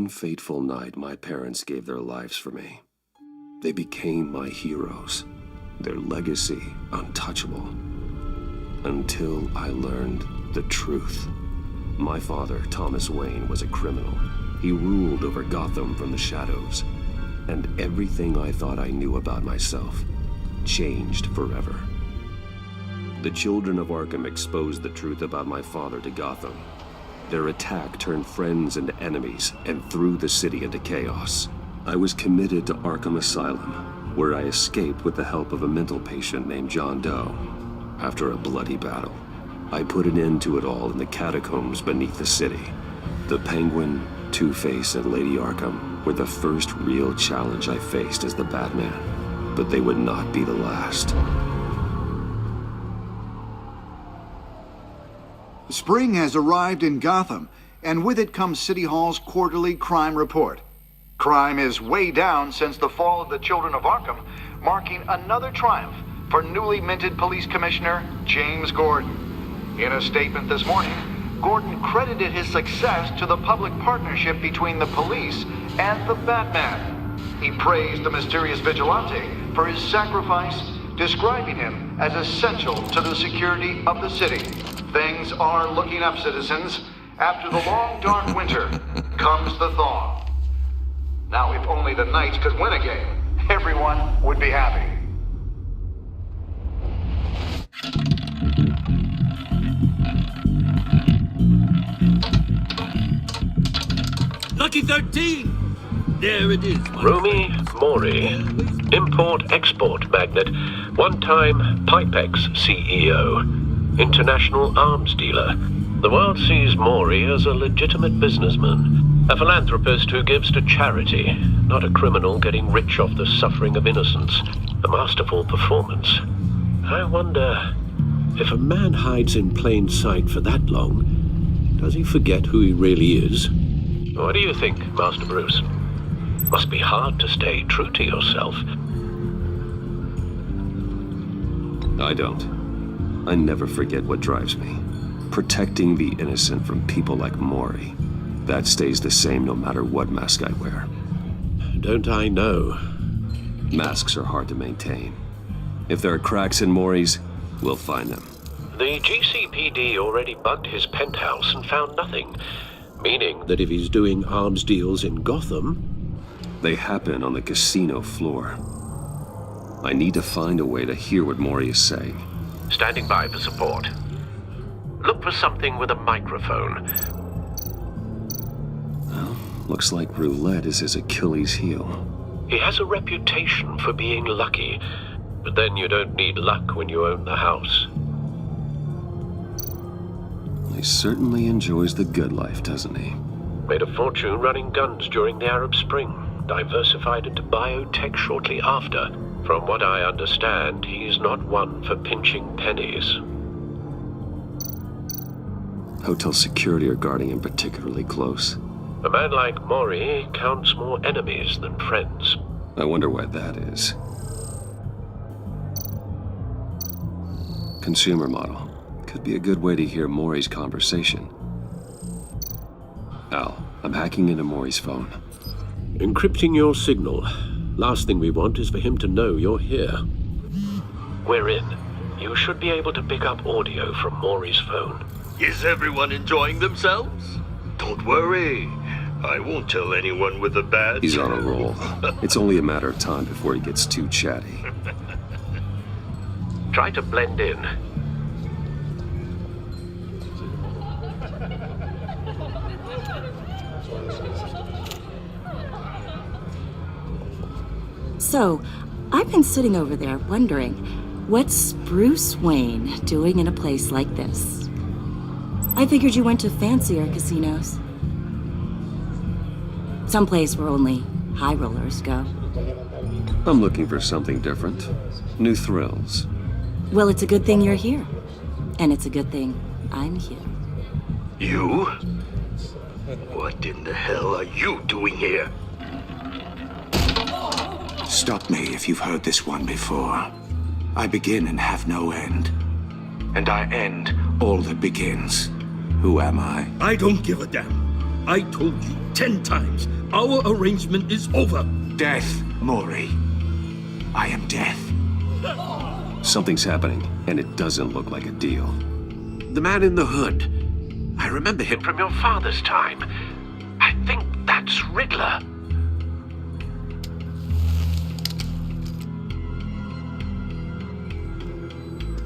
one fateful night, my parents gave their lives for me. They became my heroes, their legacy untouchable. Until I learned the truth. My father, Thomas Wayne, was a criminal. He ruled over Gotham from the shadows. And everything I thought I knew about myself changed forever. The children of Arkham exposed the truth about my father to Gotham. Their attack turned friends into enemies and threw the city into chaos. I was committed to Arkham Asylum, where I escaped with the help of a mental patient named John Doe. After a bloody battle, I put an end to it all in the catacombs beneath the city. The Penguin, Two-Face, and Lady Arkham were the first real challenge I faced as the Batman, but they would not be the last. Spring has arrived in Gotham, and with it comes City Hall's quarterly crime report. Crime is way down since the fall of the Children of Arkham, marking another triumph for newly minted Police Commissioner James Gordon. In a statement this morning, Gordon credited his success to the public partnership between the police and the Batman. He praised the mysterious vigilante for his sacrifice, describing him as essential to the security of the city. Things are looking up, citizens. After the long, dark winter comes the thaw. Now, if only the Knights could win a game, everyone would be happy. Lucky 13! There it is. Rumi Mori, import-export magnate, one-time Pipex CEO, international arms dealer. The world sees Mori as a legitimate businessman, a philanthropist who gives to charity, not a criminal getting rich off the suffering of innocence. A masterful performance. I wonder, if a man hides in plain sight for that long, does he forget who he really is? What do you think, Master Bruce? Must be hard to stay true to yourself. I don't. I never forget what drives me. Protecting the innocent from people like Mori. That stays the same no matter what mask I wear. Don't I know? Masks are hard to maintain. If there are cracks in Mori's, we'll find them. The GCPD already bugged his penthouse and found nothing. Meaning that if he's doing arms deals in Gotham... They happen on the casino floor. I need to find a way to hear what Mori is saying. Standing by for support. Look for something with a microphone. Well, looks like roulette is his Achilles heel. He has a reputation for being lucky, but then you don't need luck when you own the house. He certainly enjoys the good life, doesn't he? Made a fortune running guns during the Arab Spring. Diversified into biotech shortly after. From what I understand, he's not one for pinching pennies. Hotel security are guarding him particularly close. A man like Mori counts more enemies than friends. I wonder why that is. Consumer model. Could be a good way to hear Mori's conversation. Al, I'm hacking into Mori's phone. Encrypting your signal. Last thing we want is for him to know you're here. We're in. You should be able to pick up audio from Mori's phone. Is everyone enjoying themselves? Don't worry. I won't tell anyone with a badge. He's on a roll. It's only a matter of time before he gets too chatty. Try to blend in. So, I've been sitting over there wondering, what's Bruce Wayne doing in a place like this? I figured you went to fancier casinos. Someplace where only high rollers go. I'm looking for something different. New thrills. Well, it's a good thing you're here. And it's a good thing I'm here. You? What in the hell are you doing here? Stop me if you've heard this one before. I begin and have no end. And I end all that begins. Who am I? I don't give a damn. I told you 10 times. Our arrangement is over. Death, Mori. I am death. Something's happening, and it doesn't look like a deal. The man in the hood. I remember him from your father's time. I think that's Riddler.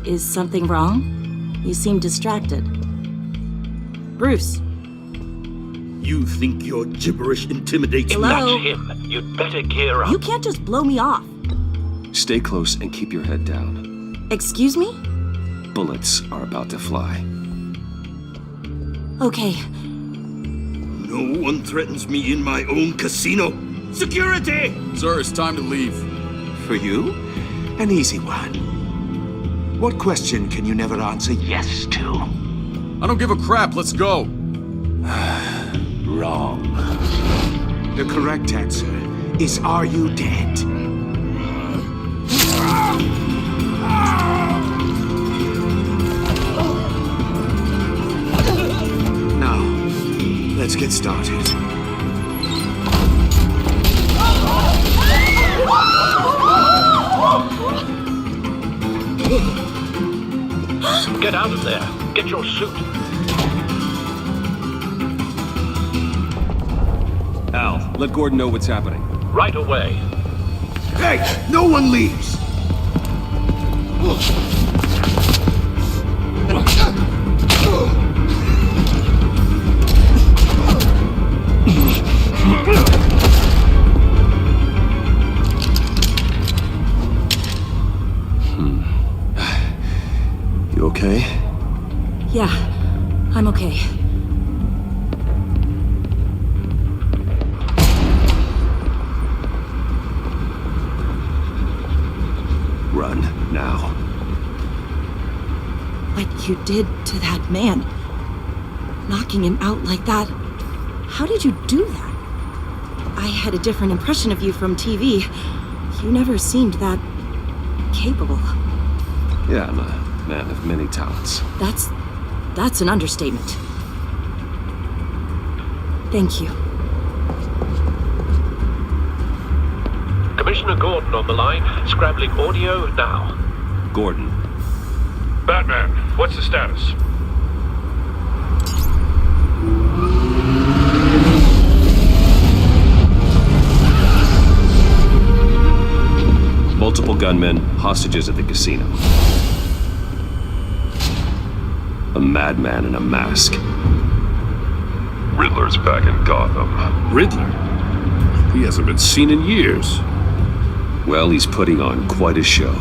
Is something wrong? You seem distracted. Bruce. You think your gibberish intimidates If me? Hello? that's him, you'd better gear up. You can't just blow me off. Stay close and keep your head down. Excuse me? Bullets are about to fly. Okay. No one threatens me in my own casino. Security! Sir, it's time to leave. For you? An easy one. What question can you never answer yes to? I don't give a crap, let's go. Wrong. The correct answer is, are you dead? Now, let's get started. Get out of there. Get your suit. Al, let Gordon know what's happening. Right away. Hey, no one leaves! You okay? Yeah, I'm okay. Run, now. What you did to that man, knocking him out like that, how did you do that? I had a different impression of you from TV. You never seemed that capable. Yeah, I'm a man of many talents. That's an understatement. Thank you. Commissioner Gordon on the line. Scrabbling audio now. Gordon. Batman, what's the status? Multiple gunmen, hostages at the casino. A madman in a mask. Riddler's back in Gotham. Riddler? He hasn't been seen in years. Well, he's putting on quite a show.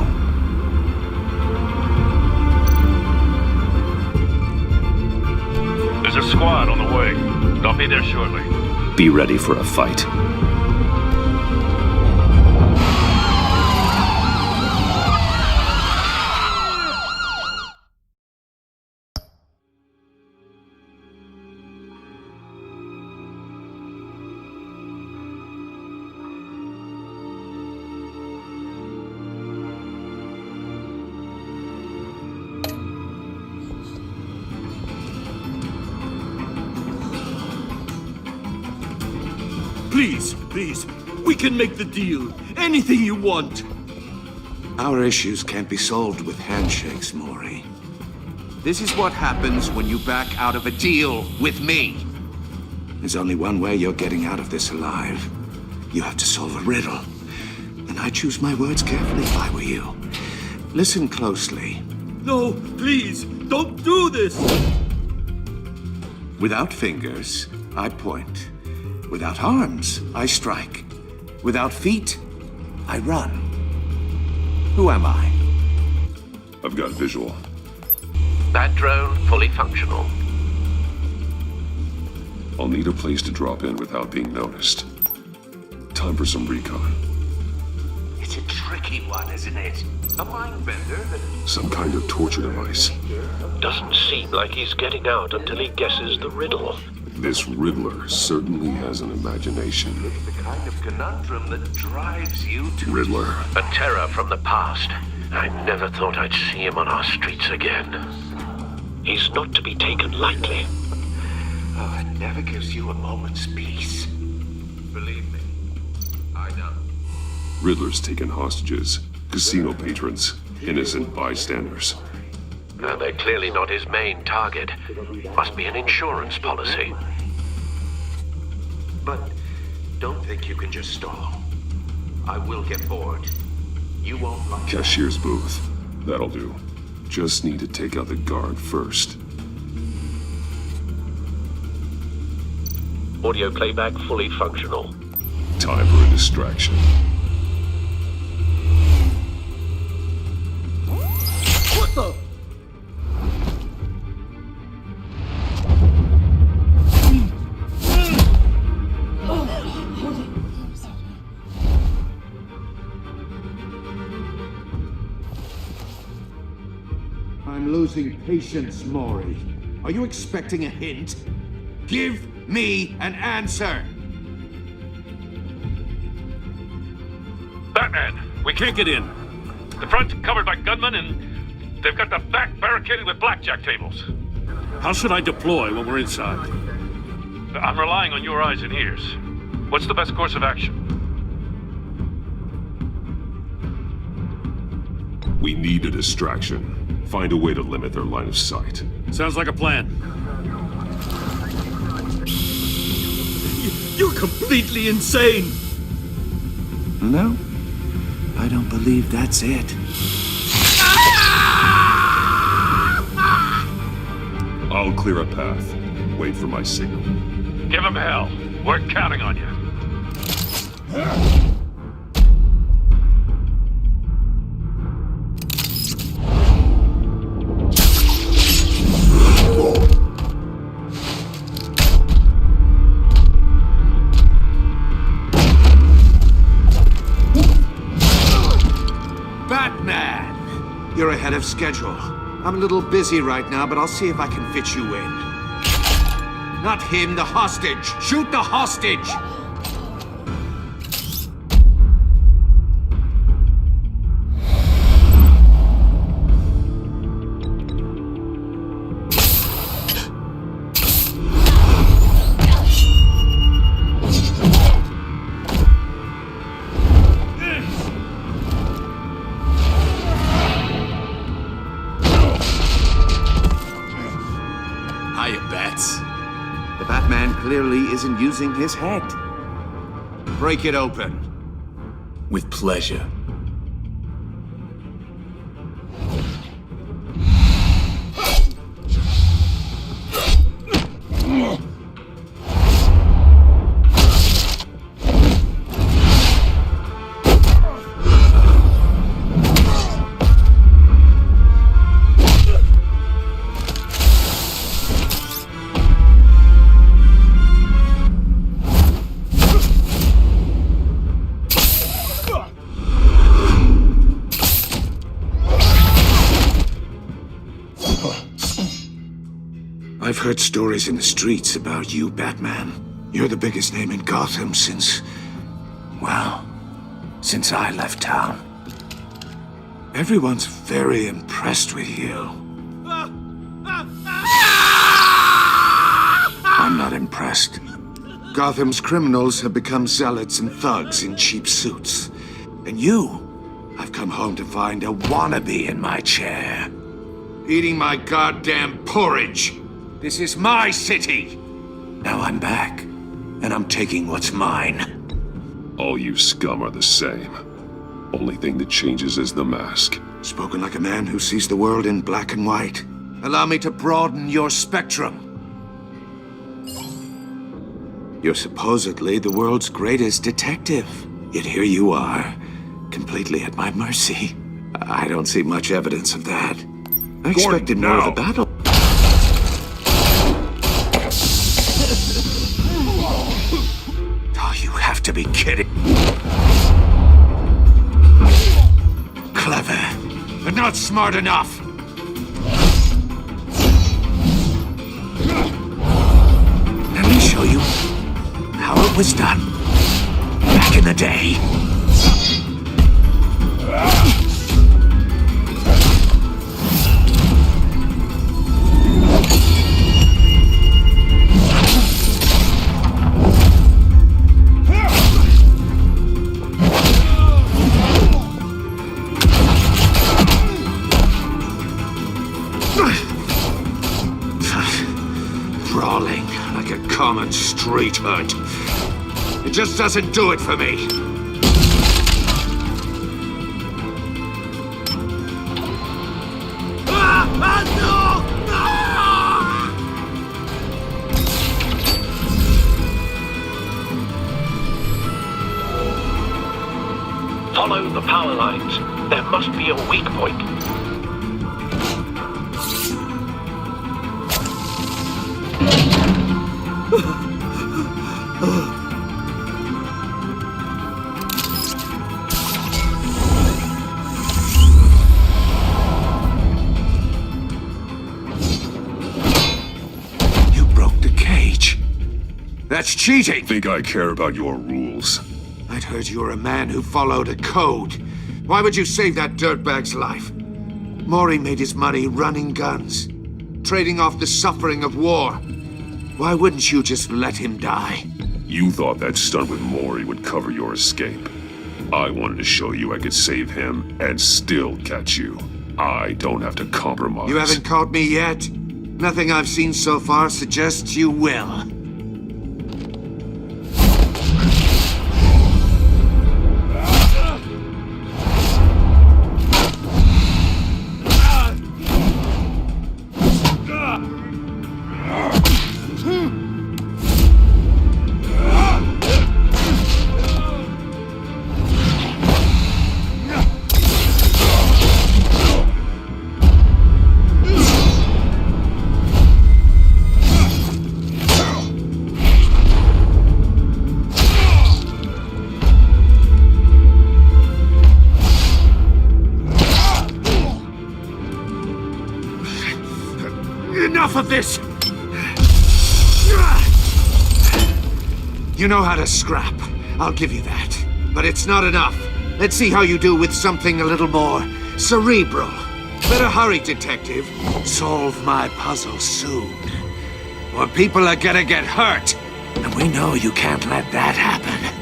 There's a squad on the way. They'll be there shortly. Be ready for a fight. Please, we can make the deal. Anything you want. Our issues can't be solved with handshakes, Mori. This is what happens when you back out of a deal with me. There's only one way you're getting out of this alive. You have to solve a riddle. And I choose my words carefully if I were you. Listen closely. No, please, don't do this. Without fingers, I point. Without arms, I strike. Without feet, I run. Who am I? I've got visual. That drone fully functional. I'll need a place to drop in without being noticed. Time for some recon. It's a tricky one, isn't it? A mind bender that... Some kind of torture device. Doesn't seem like he's getting out until he guesses the riddle. This Riddler certainly has an imagination. It's the kind of conundrum that drives you to... Riddler. A terror from the past. I never thought I'd see him on our streets again. He's not to be taken lightly. Oh, it never gives you a moment's peace. Believe me, I know. Riddler's taken hostages, casino patrons, innocent bystanders. And they're clearly not his main target. Must be an insurance policy. But don't think you can just stall. I will get bored. You won't like Cashier's booth. That'll do. Just need to take out the guard first. Audio playback fully functional. Time for a distraction. What the? I'm losing patience, Maury. Are you expecting a hint? Give me an answer! Batman, we can't get in. The front's covered by gunmen, and they've got the back barricaded with blackjack tables. How should I deploy when we're inside? I'm relying on your eyes and ears. What's the best course of action? We need a distraction. Find a way to limit their line of sight. Sounds like a plan. You're completely insane! No, I don't believe that's it. I'll clear a path. Wait for my signal. Give him hell. We're counting on you. Batman! You're ahead of schedule. I'm a little busy right now, but I'll see if I can fit you in. Not him, the hostage! Shoot the hostage! Hiya, Bats. The Batman clearly isn't using his head. Break it open. With pleasure. I've heard stories in the streets about you, Batman. You're the biggest name in Gotham since I left town. Everyone's very impressed with you. I'm not impressed. Gotham's criminals have become zealots and thugs in cheap suits. And you, I've come home to find a wannabe in my chair. Eating my goddamn porridge. This is my city. Now I'm back, and I'm taking what's mine. All you scum are the same. Only thing that changes is the mask. Spoken like a man who sees the world in black and white. Allow me to broaden your spectrum. You're supposedly the world's greatest detective. Yet here you are, completely at my mercy. I don't see much evidence of that. I expected more of a battle. Oh, you have to be kidding. Clever, but not smart enough. Let me show you how it was done back in the day. common street hood. It just doesn't do it for me. Follow the power lines. There must be a weak point. You broke the cage. That's cheating. Think I care about your rules? I'd heard you were a man who followed a code. Why would you save that dirtbag's life? Maury made his money running guns, trading off the suffering of war. Why wouldn't you just let him die? You thought that stunt with Maury would cover your escape. I wanted to show you I could save him and still catch you. I don't have to compromise. You haven't caught me yet. Nothing I've seen so far suggests you will. Enough of this! You know how to scrap. I'll give you that. But it's not enough. Let's see how you do with something a little more cerebral. Better hurry, detective. Solve my puzzle soon. Or people are gonna get hurt. And we know you can't let that happen.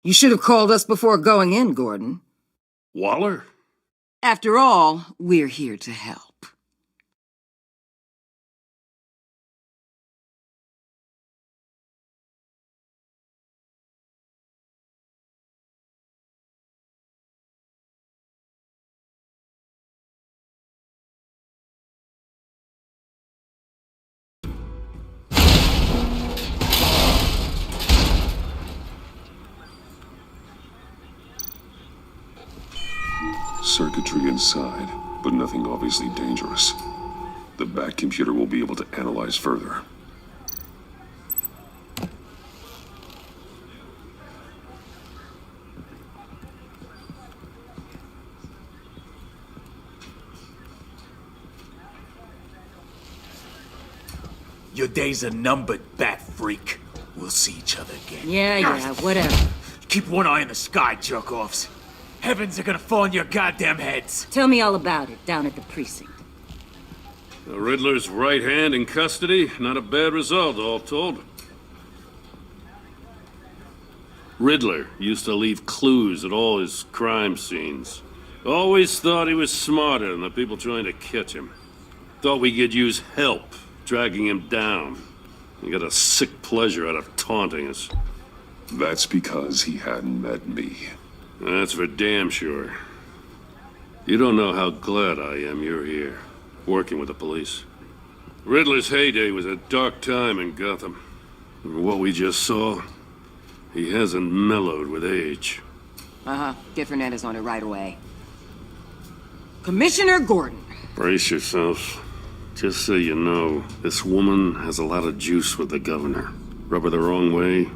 You should have called us before going in, Gordon. Waller? After all, we're here to help. Circuitry inside, but nothing obviously dangerous. The back computer will be able to analyze further. Your days are numbered, bat freak. We'll see each other again. Yeah, whatever. Keep one eye in the sky, jerk-offs. Heavens are gonna fall on your goddamn heads. Tell me all about it down at the precinct. The Riddler's right hand in custody. Not a bad result, all told. Riddler used to leave clues at all his crime scenes. Always thought he was smarter than the people trying to catch him. Thought we could use help dragging him down. He got a sick pleasure out of taunting us. That's because he hadn't met me. That's for damn sure. You don't know how glad I am you're here, working with the police. Riddler's heyday was a dark time in Gotham. What we just saw, he hasn't mellowed with age. Get Fernandez on it right away. Commissioner Gordon. Brace yourselves. Just so you know, this woman has a lot of juice with the governor. Rub her the wrong way,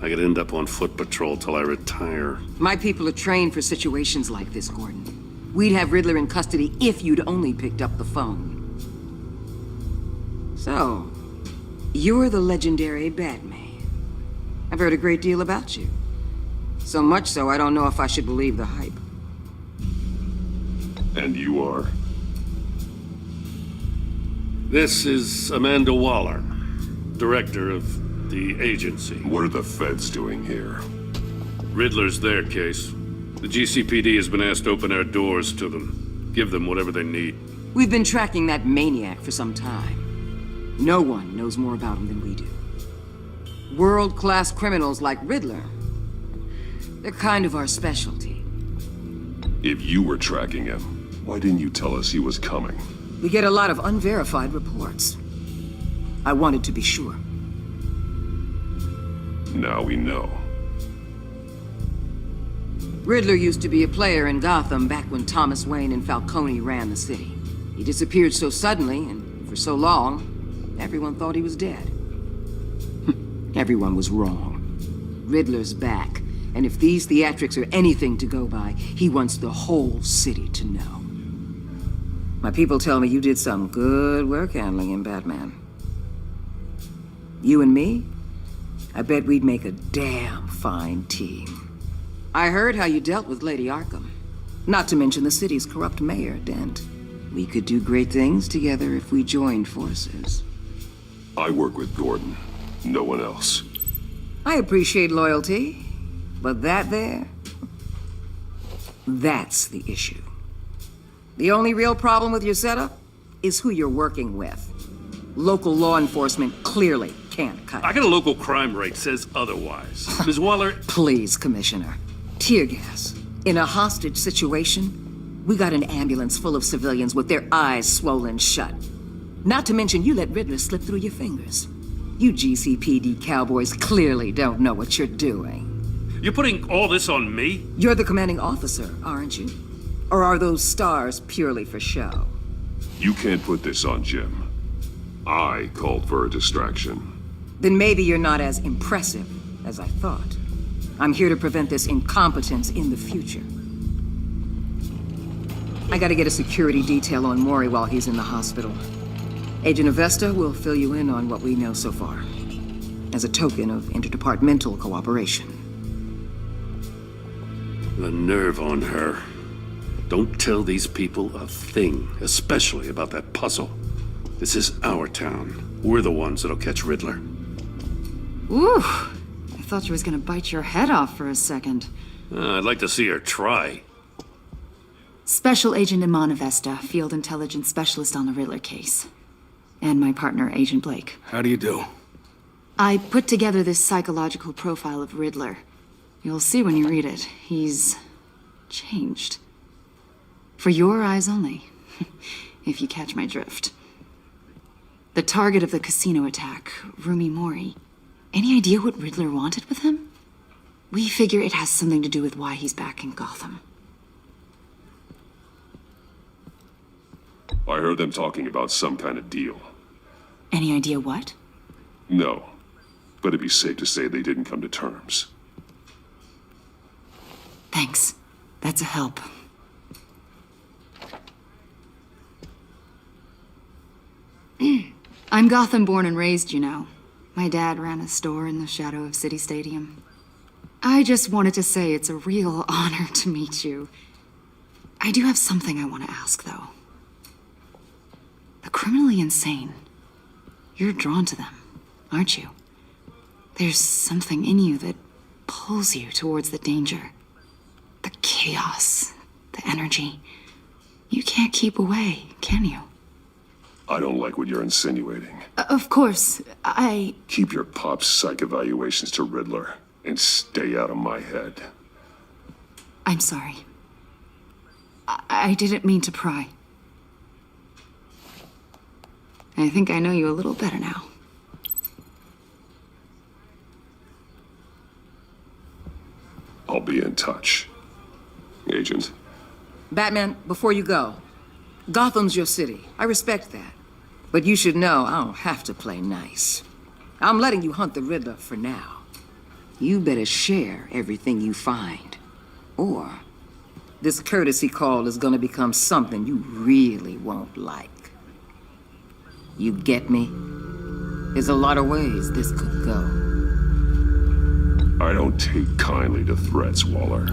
I could end up on foot patrol till I retire. My people are trained for situations like this, Gordon. We'd have Riddler in custody if you'd only picked up the phone. So, you're the legendary Batman. I've heard a great deal about you. So much so, I don't know if I should believe the hype. And you are? This is Amanda Waller, director of the agency. What are the feds doing here? Riddler's their case. The GCPD has been asked to open our doors to them. Give them whatever they need. We've been tracking that maniac for some time. No one knows more about him than we do. World-class criminals like Riddler. They're kind of our specialty. If you were tracking him, why didn't you tell us he was coming? We get a lot of unverified reports. I wanted to be sure. Now we know. Riddler used to be a player in Gotham back when Thomas Wayne and Falcone ran the city. He disappeared so suddenly, and for so long, everyone thought he was dead. Everyone was wrong. Riddler's back, and if these theatrics are anything to go by, he wants the whole city to know. My people tell me you did some good work handling him, Batman. You and me? I bet we'd make a damn fine team. I heard how you dealt with Lady Arkham. Not to mention the city's corrupt mayor, Dent. We could do great things together if we joined forces. I work with Gordon. No one else. I appreciate loyalty, but that there, that's the issue. The only real problem with your setup is who you're working with. Local law enforcement clearly can't cut it. I got a local crime rate says otherwise. Ms. Waller... Please, Commissioner. Tear gas. In a hostage situation, we got an ambulance full of civilians with their eyes swollen shut. Not to mention you let Riddler slip through your fingers. You GCPD cowboys clearly don't know what you're doing. You're putting all this on me? You're the commanding officer, aren't you? Or are those stars purely for show? You can't put this on Jim. I called for a distraction. Then maybe you're not as impressive as I thought. I'm here to prevent this incompetence in the future. I gotta get a security detail on Maury while he's in the hospital. Agent Avesta will fill you in on what we know so far, as a token of interdepartmental cooperation. The nerve on her. Don't tell these people a thing, especially about that puzzle. This is our town. We're the ones that'll catch Riddler. Ooh, I thought you was gonna bite your head off for a second. I'd like to see her try. Special Agent Iman Avesta, Field Intelligence Specialist on the Riddler case. And my partner, Agent Blake. How do you do? I put together this psychological profile of Riddler. You'll see when you read it. He's changed. For your eyes only, if you catch my drift. The target of the casino attack, Rumi Mori. Any idea what Riddler wanted with him? We figure it has something to do with why he's back in Gotham. I heard them talking about some kind of deal. Any idea what? No, but it'd be safe to say they didn't come to terms. Thanks. That's a help. I'm Gotham born and raised, you know. My dad ran a store in the shadow of City Stadium. I just wanted to say it's a real honor to meet you. I do have something I want to ask, though. The criminally insane. You're drawn to them, aren't you? There's something in you that pulls you towards the danger. The chaos, the energy. You can't keep away, can you? I don't like what you're insinuating. Of course, I... Keep your pop psych evaluations to Riddler and stay out of my head. I'm sorry. I didn't mean to pry. I think I know you a little better now. I'll be in touch. Agent. Batman, before you go, Gotham's your city. I respect that. But you should know I don't have to play nice. I'm letting you hunt the Riddler for now. You better share everything you find. Or this courtesy call is gonna become something you really won't like. You get me? There's a lot of ways this could go. I don't take kindly to threats, Waller.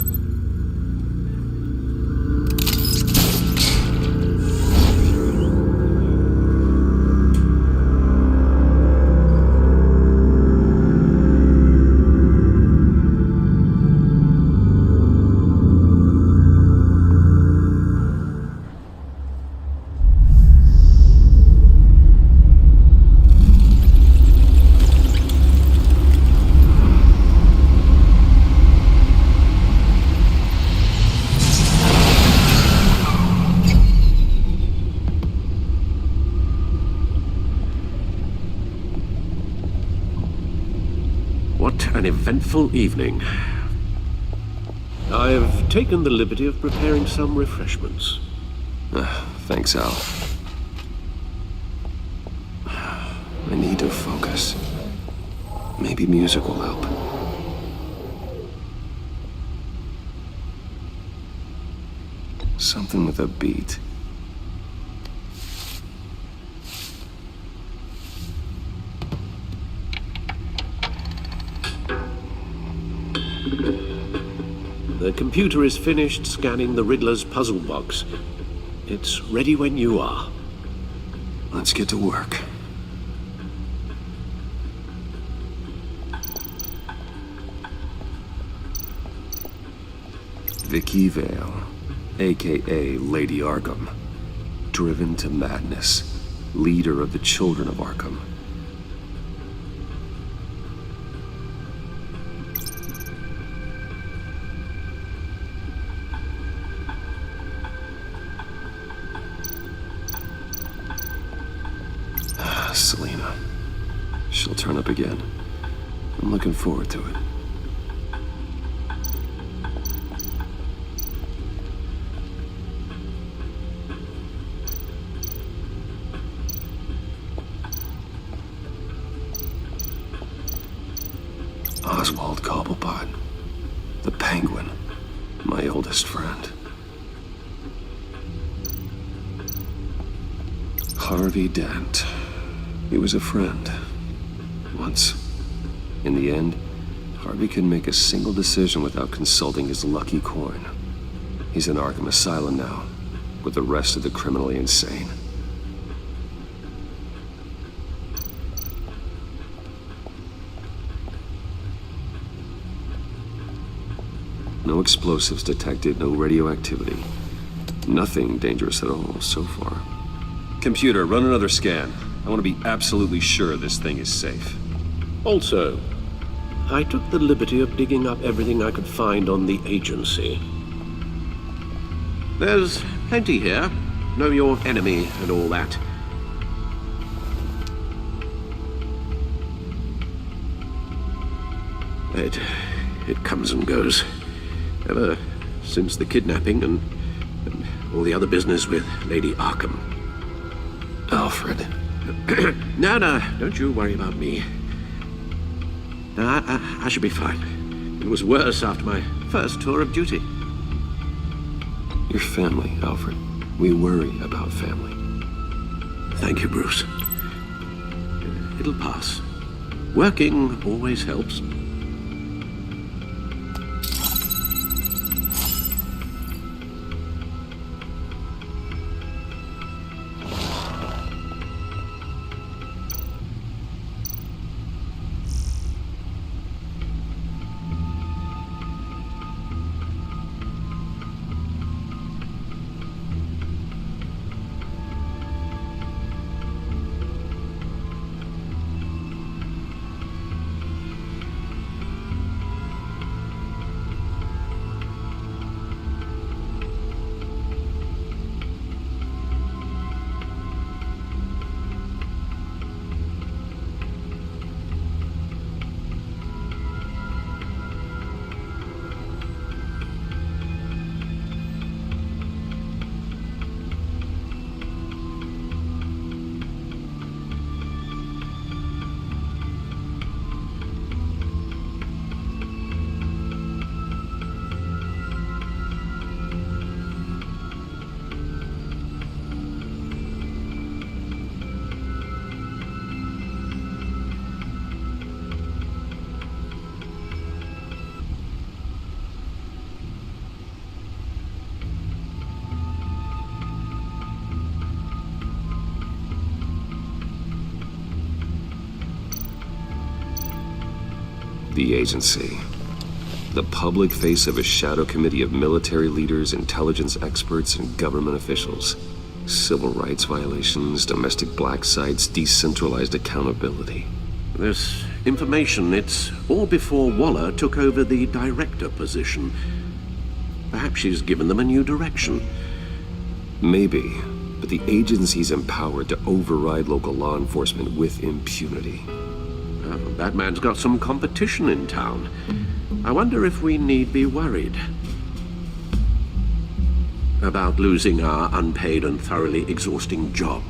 What an eventful evening. I've taken the liberty of preparing some refreshments. Thanks, Al. I need to focus. Maybe music will help. Something with a beat. The computer is finished scanning the Riddler's puzzle box. It's ready when you are. Let's get to work. Vicky Vale, aka Lady Arkham. Driven to madness. Leader of the Children of Arkham. Selena. She'll turn up again. I'm looking forward to it. Oswald Cobblepot. The Penguin. My oldest friend. Harvey Dent. He was a friend. Once. In the end, Harvey couldn't make a single decision without consulting his lucky coin. He's in Arkham Asylum now, with the rest of the criminally insane. No explosives detected, no radioactivity. Nothing dangerous at all so far. Computer, run another scan. I want to be absolutely sure this thing is safe. Also, I took the liberty of digging up everything I could find on the agency. There's plenty here. Know your enemy and all that. It comes and goes. Ever since the kidnapping and all the other business with Lady Arkham. Alfred. No, don't you worry about me. No, I should be fine. It was worse after my first tour of duty. Your family, Alfred. We worry about family. Thank you, Bruce. It'll pass. Working always helps. The agency. The public face of a shadow committee of military leaders, intelligence experts, and government officials. Civil rights violations, domestic black sites, decentralized accountability. This information, it's all before Waller took over the director position. Perhaps she's given them a new direction. Maybe, but the agency's empowered to override local law enforcement with impunity. Batman's got some competition in town. I wonder if we need be worried about losing our unpaid and thoroughly exhausting job,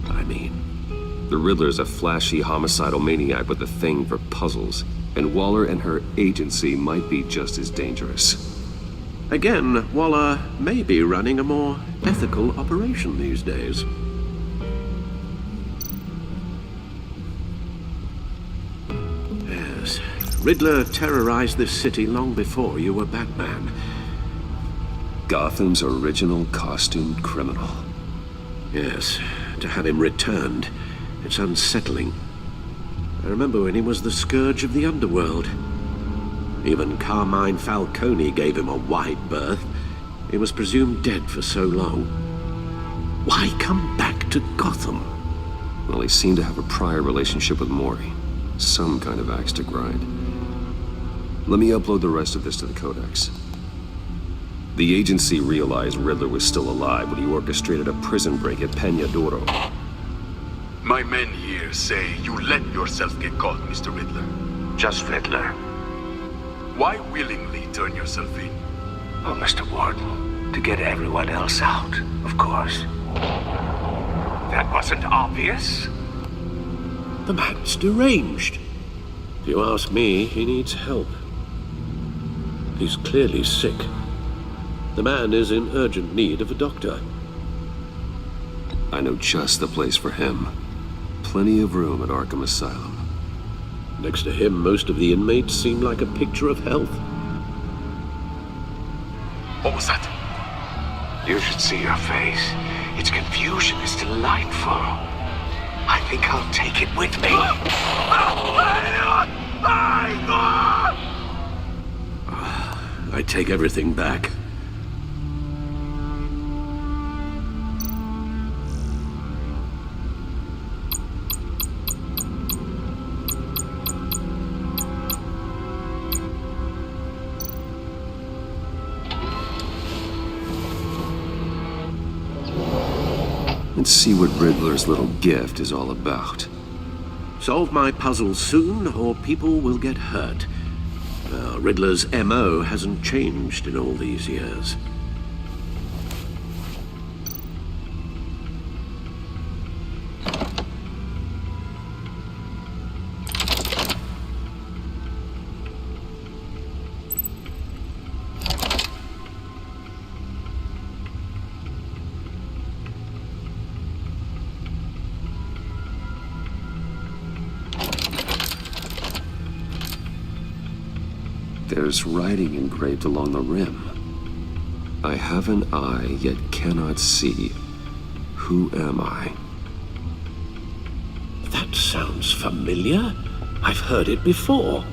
I mean. The Riddler's a flashy homicidal maniac with a thing for puzzles, and Waller and her agency might be just as dangerous. Again, Waller may be running a more ethical operation these days. Yes, Riddler terrorized this city long before you were Batman. Gotham's original costumed criminal. Yes, to have him returned, it's unsettling. I remember when he was the scourge of the underworld. Even Carmine Falcone gave him a wide berth. He was presumed dead for so long. Why come back to Gotham? Well, he seemed to have a prior relationship with Mori. Some kind of axe to grind. Let me upload the rest of this to the Codex. The agency realized Riddler was still alive when he orchestrated a prison break at Peñadoro. My men here say you let yourself get caught, Mr. Riddler. Just Riddler. Why willingly turn yourself in? Oh, Mr. Warden, to get everyone else out, of course. That wasn't obvious. The man's deranged. If you ask me, he needs help. He's clearly sick. The man is in urgent need of a doctor. I know just the place for him. Plenty of room at Arkham Asylum. Next to him, most of the inmates seem like a picture of health. What was that? You should see your face. Its confusion is delightful. I think I'll take it with me. I take everything back. Let's see what Riddler's little gift is all about. Solve my puzzle soon, or people will get hurt. Riddler's MO hasn't changed in all these years. There's writing engraved along the rim. I have an eye, yet cannot see. Who am I? That sounds familiar. I've heard it before.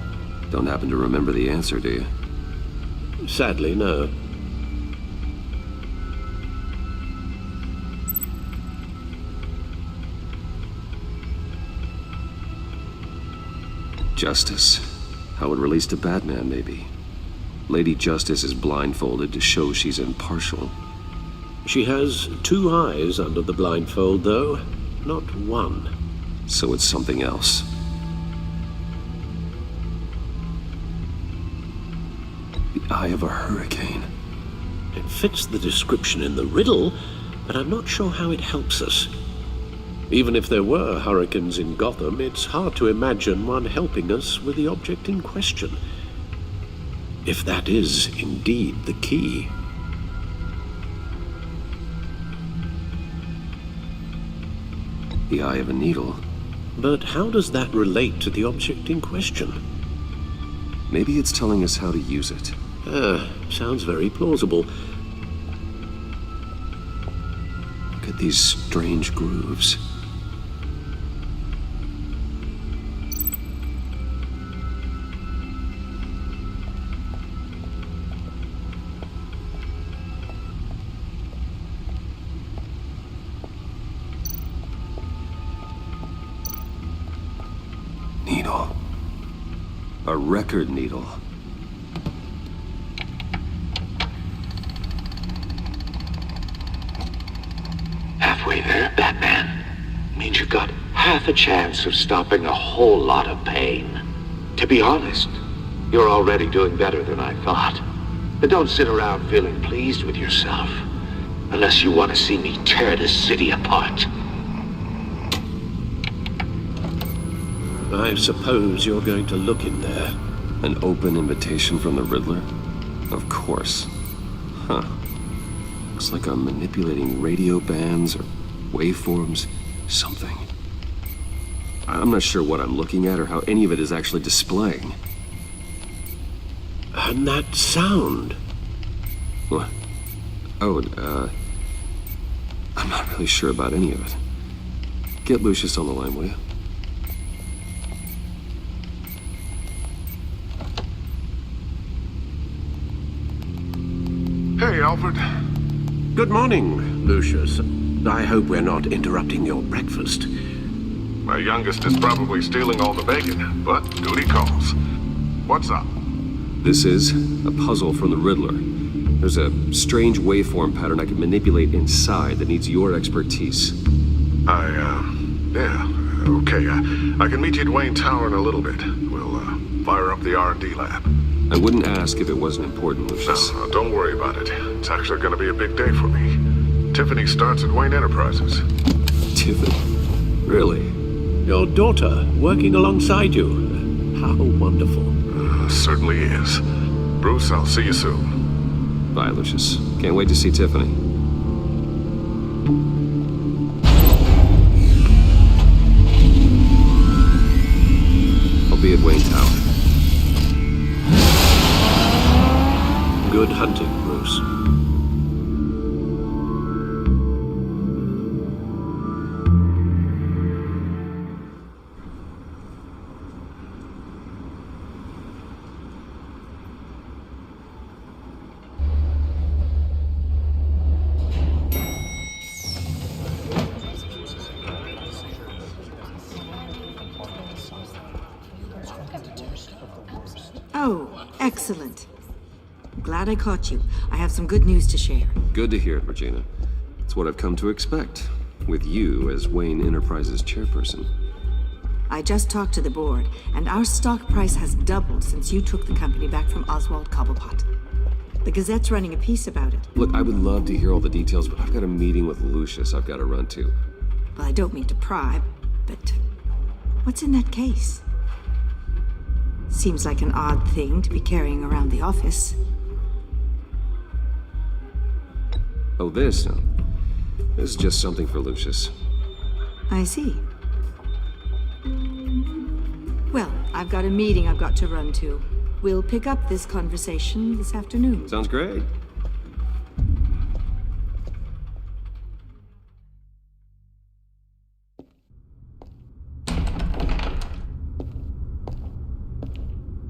Don't happen to remember the answer, do you? Sadly, no. Justice. How it relates to Batman, maybe. Lady Justice is blindfolded to show she's impartial. She has two eyes under the blindfold, though, not one. So it's something else. The eye of a hurricane. It fits the description in the riddle, but I'm not sure how it helps us. Even if there were hurricanes in Gotham, it's hard to imagine one helping us with the object in question. If that is indeed the key. The eye of a needle. But how does that relate to the object in question? Maybe it's telling us how to use it. Sounds very plausible. Look at these strange grooves. A record needle. Halfway there, Batman. Means you got half a chance of stopping a whole lot of pain. To be honest, you're already doing better than I thought. But don't sit around feeling pleased with yourself. Unless you want to see me tear this city apart. I suppose you're going to look in there. An open invitation from the Riddler? Of course. Huh. Looks like I'm manipulating radio bands or waveforms, something. I'm not sure what I'm looking at or how any of it is actually displaying. And that sound. What? Oh, I'm not really sure about any of it. Get Lucius on the line, will you? Hey, Alfred. Good morning, Lucius. I hope we're not interrupting your breakfast. My youngest is probably stealing all the bacon, but duty calls. What's up? This is a puzzle from the Riddler. There's a strange waveform pattern I can manipulate inside that needs your expertise. Yeah, okay. I can meet you at Wayne Tower in a little bit. We'll, fire up the R&D lab. I wouldn't ask if it wasn't important, Lucius. No, don't worry about it. It's actually gonna be a big day for me. Tiffany starts at Wayne Enterprises. Tiffany? Really? Your daughter working alongside you. How wonderful. Certainly is. Bruce, I'll see you soon. Bye, Lucius. Can't wait to see Tiffany. I'll be at Wayne Tower. Good hunting, Bruce. Oh, excellent. I'm glad I caught you. I have some good news to share. Good to hear it, Regina. It's what I've come to expect, with you as Wayne Enterprises chairperson. I just talked to the board, and our stock price has doubled since you took the company back from Oswald Cobblepot. The Gazette's running a piece about it. Look, I would love to hear all the details, but I've got a meeting with Lucius I've got to run to. Well, I don't mean to pry, but what's in that case? Seems like an odd thing to be carrying around the office. Oh, this? No. This is just something for Lucius. I see. Well, I've got a meeting I've got to run to. We'll pick up this conversation this afternoon. Sounds great.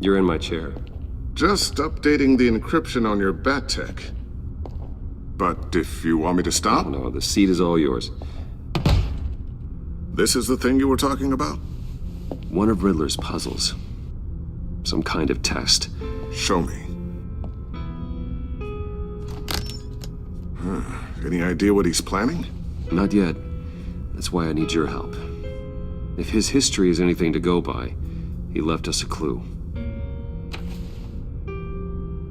You're in my chair. Just updating the encryption on your bat tech. But if you want me to stop? No, the seat is all yours. This is the thing you were talking about? One of Riddler's puzzles. Some kind of test. Show me. Any idea what he's planning? Not yet. That's why I need your help. If his history is anything to go by, he left us a clue.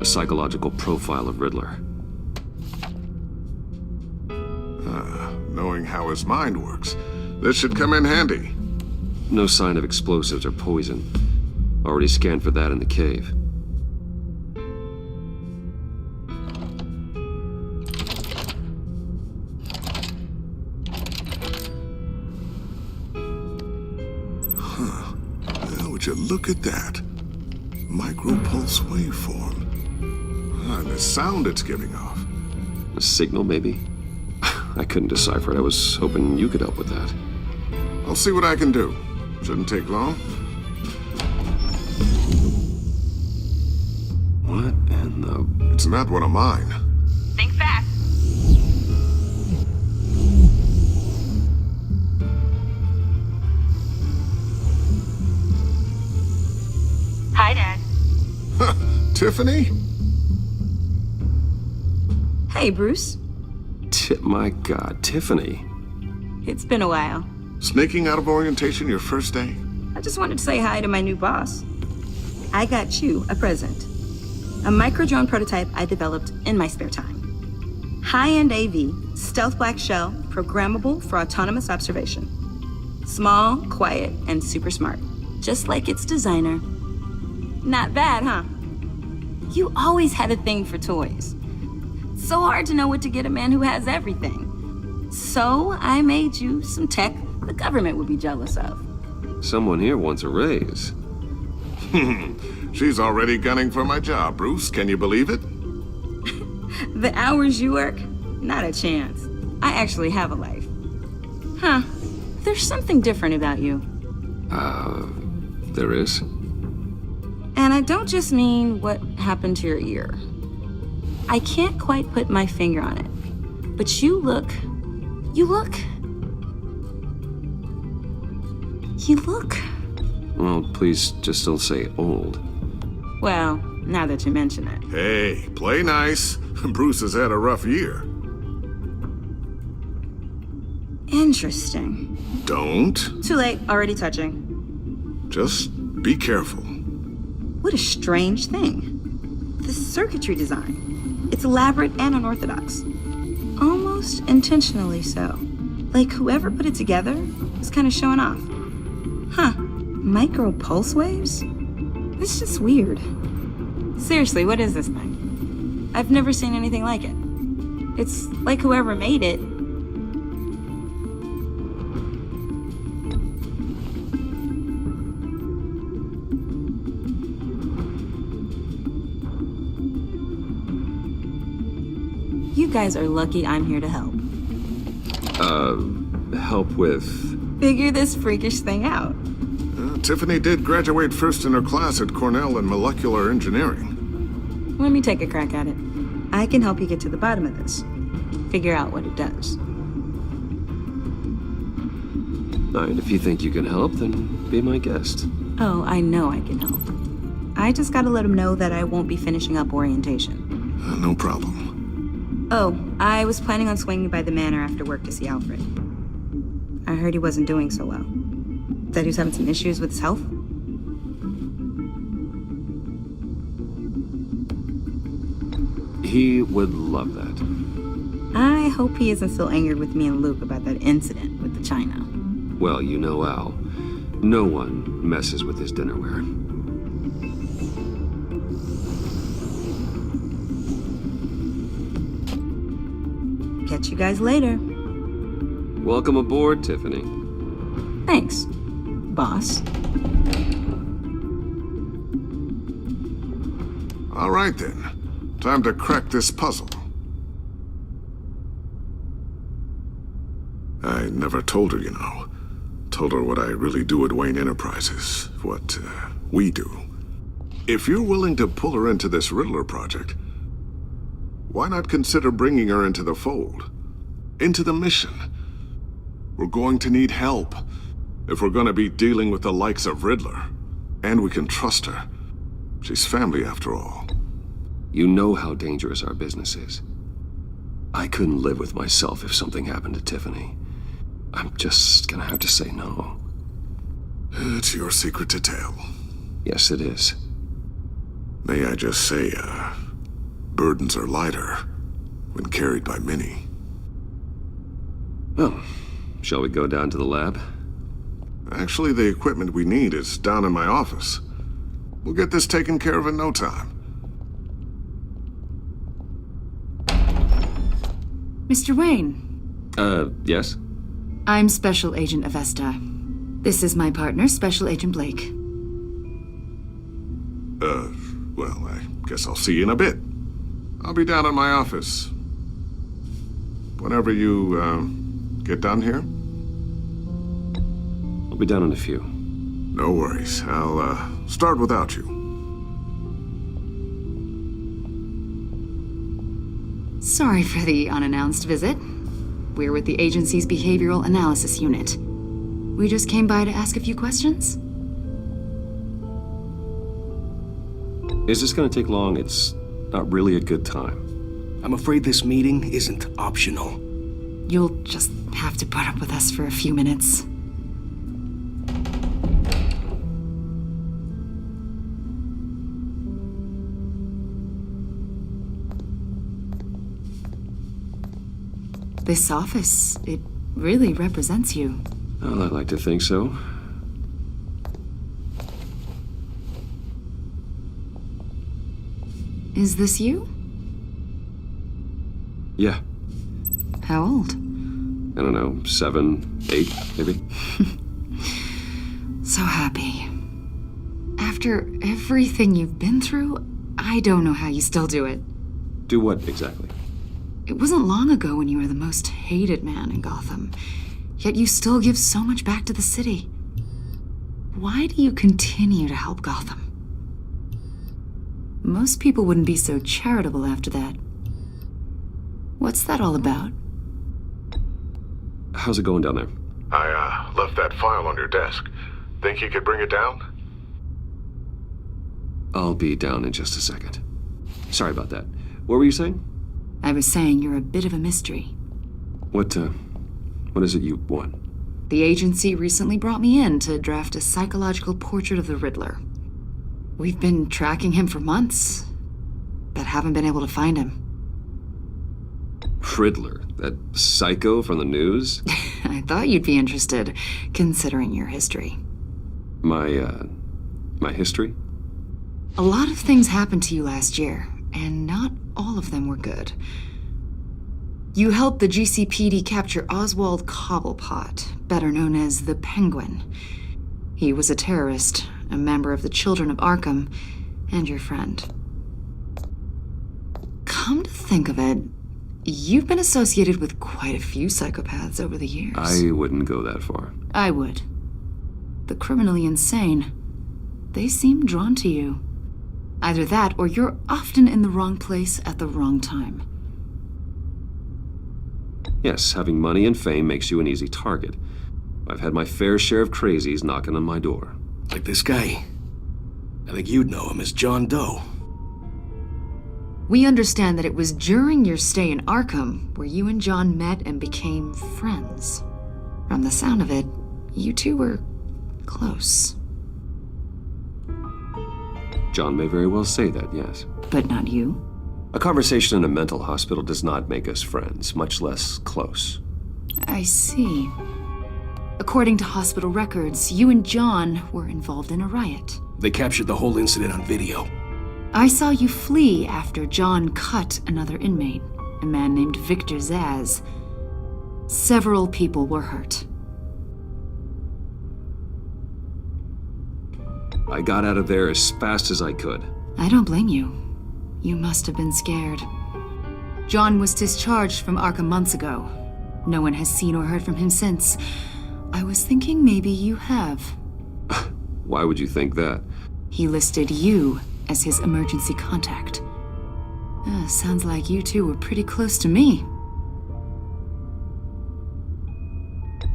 A psychological profile of Riddler. Knowing how his mind works, this should come in handy. No sign of explosives or poison. Already scanned for that in the cave. Well, would you look at that? Micropulse waveform. And the sound it's giving off. A signal, maybe? I couldn't decipher it. I was hoping you could help with that. I'll see what I can do. Shouldn't take long. What in the... It's not one of mine. Think fast. Hi, Dad. Tiffany? Hey, Bruce. My God, Tiffany. It's been a while. Sneaking out of orientation your first day? I just wanted to say hi to my new boss. I got you a present. A micro-drone prototype I developed in my spare time. High-end AV, stealth black shell, programmable for autonomous observation. Small, quiet, and super smart. Just like its designer. Not bad, huh? You always had a thing for toys. So hard to know what to get a man who has everything. So I made you some tech the government would be jealous of. Someone here wants a raise. She's already gunning for my job, Bruce. Can you believe it? The hours you work? Not a chance. I actually have a life. Huh. There's something different about you. There is? And I don't just mean what happened to your ear. I can't quite put my finger on it. But you look... Well, please just don't say old. Well, now that you mention it. Hey, play nice. Bruce has had a rough year. Interesting. Don't. Too late, already touching. Just be careful. What a strange thing. The circuitry design. It's elaborate and unorthodox. Almost intentionally so. Like whoever put it together was kind of showing off. Huh. Micro pulse waves? It's just weird. Seriously, what is this thing? I've never seen anything like it. It's like whoever made it. You guys are lucky I'm here to help. Help with? Figure this freakish thing out. Tiffany did graduate first in her class at Cornell in molecular engineering. Let me take a crack at it. I can help you get to the bottom of this. Figure out what it does. All right, if you think you can help, then be my guest. Oh, I know I can help. I just gotta let him know that I won't be finishing up orientation. No problem. Oh, I was planning on swinging by the manor after work to see Alfred. I heard he wasn't doing so well. That he was having some issues with his health. He would love that. I hope he isn't still angered with me and Luke about that incident with the china. Well, you know Al. No one messes with his dinnerware. Catch you guys later. Welcome aboard, Tiffany. Thanks, boss. All right then. Time to crack this puzzle. I never told her, you know. Told her what I really do at Wayne Enterprises. What we do. If you're willing to pull her into this Riddler project, why not consider bringing her into the fold? Into the mission? We're going to need help if we're going to be dealing with the likes of Riddler. And we can trust her. She's family after all. You know how dangerous our business is. I couldn't live with myself if something happened to Tiffany. I'm just gonna have to say no. It's your secret to tell. Yes, it is. May I just say, burdens are lighter when carried by many. Well, shall we go down to the lab? Actually, the equipment we need is down in my office. We'll get this taken care of in no time. Mr. Wayne. Yes? I'm Special Agent Avesta. This is my partner, Special Agent Blake. Well, I guess I'll see you in a bit. I'll be down in my office. Whenever you, get done here? I'll be down in a few. No worries. I'll, start without you. Sorry for the unannounced visit. We're with the agency's Behavioral Analysis Unit. We just came by to ask a few questions. Is this gonna take long? It's not really a good time. I'm afraid this meeting isn't optional. You'll just have to put up with us for a few minutes. This office, it really represents you. Well, I'd like to think so. Is this you? Yeah. How old? I don't know, 7, 8, maybe? So happy. After everything you've been through, I don't know how you still do it. Do what exactly? It wasn't long ago when you were the most hated man in Gotham, yet you still give so much back to the city. Why do you continue to help Gotham? Most people wouldn't be so charitable after that. What's that all about? How's it going down there? I left that file on your desk. Think you could bring it down? I'll be down in just a second. Sorry about that. What were you saying? I was saying you're a bit of a mystery. What is it you want? The agency recently brought me in to draft a psychological portrait of the Riddler. We've been tracking him for months, but haven't been able to find him. Riddler? That psycho from the news? I thought you'd be interested, considering your history. My history? A lot of things happened to you last year, and not all of them were good. You helped the GCPD capture Oswald Cobblepot, better known as the Penguin. He was a terrorist, a member of the Children of Arkham, and your friend. Come to think of it, you've been associated with quite a few psychopaths over the years. I wouldn't go that far. I would. The criminally insane, they seem drawn to you. Either that, or you're often in the wrong place at the wrong time. Yes, having money and fame makes you an easy target. I've had my fair share of crazies knocking on my door. Like this guy. I think you'd know him as John Doe. We understand that it was during your stay in Arkham where you and John met and became friends. From the sound of it, you two were close. John may very well say that, yes. But not you? A conversation in a mental hospital does not make us friends, much less close. I see. According to hospital records, you and John were involved in a riot. They captured the whole incident on video. I saw you flee after John cut another inmate, a man named Victor Zaz. Several people were hurt. I got out of there as fast as I could. I don't blame you. You must have been scared. John was discharged from Arkham months ago. No one has seen or heard from him since. I was thinking maybe you have. Why would you think that? He listed you as his emergency contact. Sounds like you two were pretty close to me.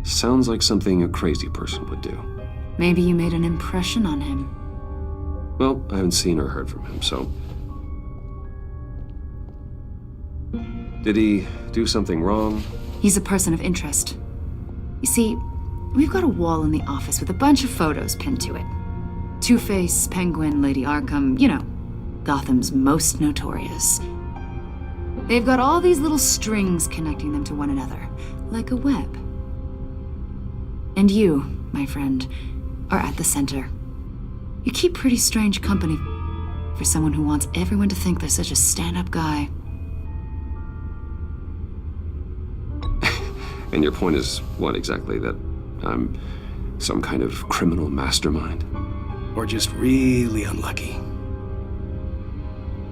Sounds like something a crazy person would do. Maybe you made an impression on him. Well, I haven't seen or heard from him, so... Did he do something wrong? He's a person of interest. You see, we've got a wall in the office with a bunch of photos pinned to it. Two-Face, Penguin, Lady Arkham, you know, Gotham's most notorious. They've got all these little strings connecting them to one another, like a web. And you, my friend, are at the center. You keep pretty strange company for someone who wants everyone to think they're such a stand-up guy. And your point is what exactly? That I'm some kind of criminal mastermind? Or just really unlucky?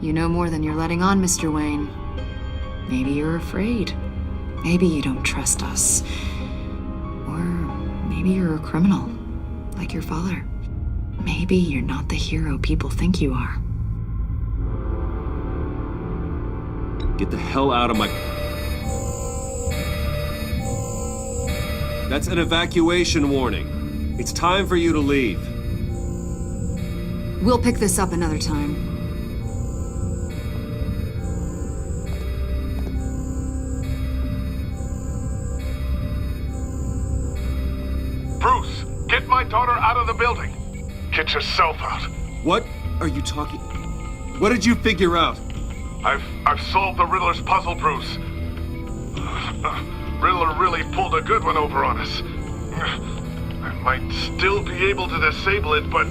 You know more than you're letting on, Mr. Wayne. Maybe you're afraid. Maybe you don't trust us. Or maybe you're a criminal, like your father. Maybe you're not the hero people think you are. Get the hell out of my... That's an evacuation warning. It's time for you to leave. We'll pick this up another time. building. Get yourself out. What are you talking? What did you figure out? I've solved the Riddler's puzzle, Bruce. Riddler really pulled a good one over on us. I might still be able to disable it, but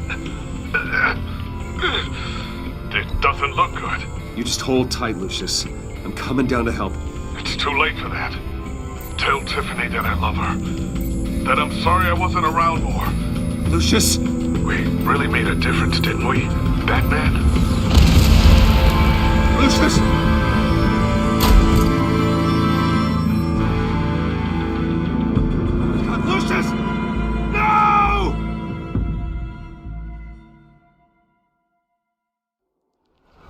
it doesn't look good. You just hold tight, Lucius. I'm coming down to help. It's too late for that. Tell Tiffany that I love her. That I'm sorry I wasn't around more. Lucius! We really made a difference, didn't we, Batman? Lucius! Lucius! No!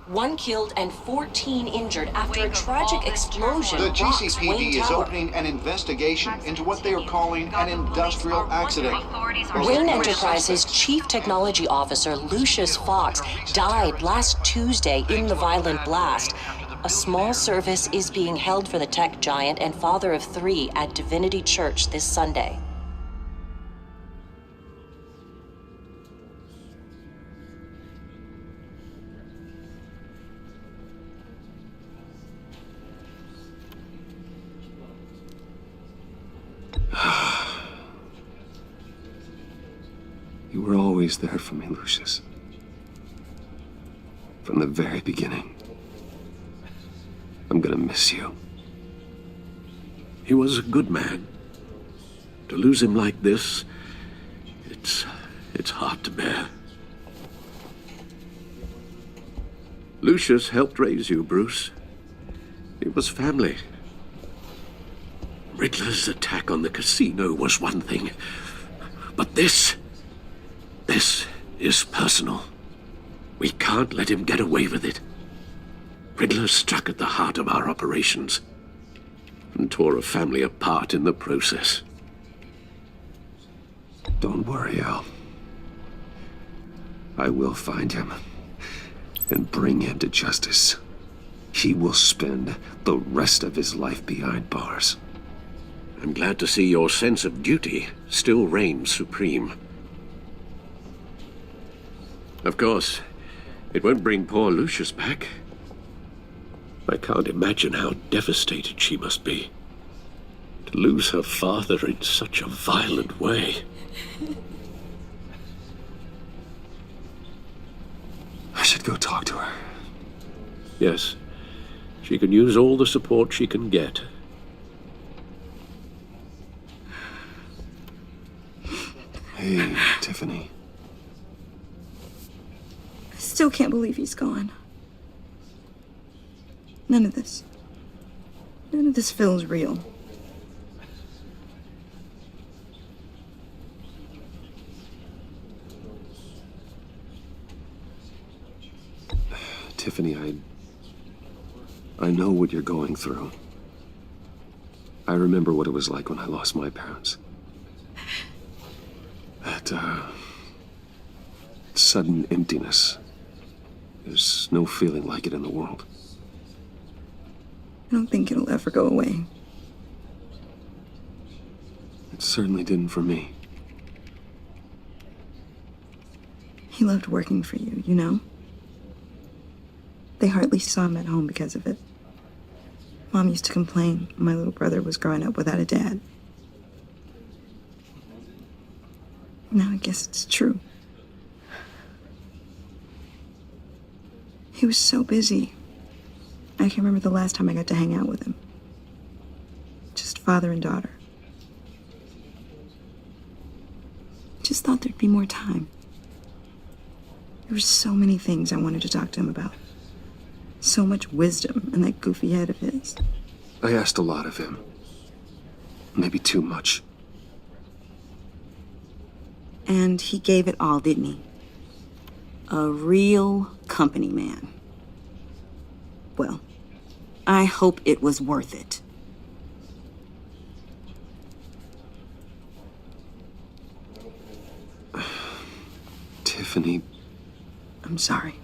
One killed and 14 injured after a tragic explosion. The rocks GCPD Wayne is Tower. opening an investigation into what they are calling an industrial accident. Wayne Enterprises' chief technology officer, Lucius Fox, died last Tuesday in the violent blast. A small service is being held for the tech giant and father of 3 at Divinity Church this Sunday. You were always there for me, Lucius. From the very beginning. I'm gonna miss you. He was a good man. To lose him like this, it's hard to bear. Lucius helped raise you, Bruce. It was family. Riddler's attack on the casino was one thing, but this is personal. We can't let him get away with it. Riddler struck at the heart of our operations and tore a family apart in the process. Don't worry, Al. I will find him and bring him to justice. He will spend the rest of his life behind bars. I'm glad to see your sense of duty still reigns supreme. Of course, it won't bring poor Lucius back. I can't imagine how devastated she must be. To lose her father in such a violent way. I should go talk to her. Yes, she can use all the support she can get. Hey, Tiffany. I still can't believe he's gone. None of this feels real. Tiffany, I know what you're going through. I remember what it was like when I lost my parents. That, sudden emptiness. There's no feeling like it in the world. I don't think it'll ever go away. It certainly didn't for me. He loved working for you, you know? They hardly saw him at home because of it. Mom used to complain my little brother was growing up without a dad. Now I guess it's true. He was so busy. I can't remember the last time I got to hang out with him. Just father and daughter. Just thought there'd be more time. There were so many things I wanted to talk to him about. So much wisdom in that goofy head of his. I asked a lot of him. Maybe too much. And he gave it all, didn't he? A real company man. Well, I hope it was worth it. Tiffany. I'm sorry.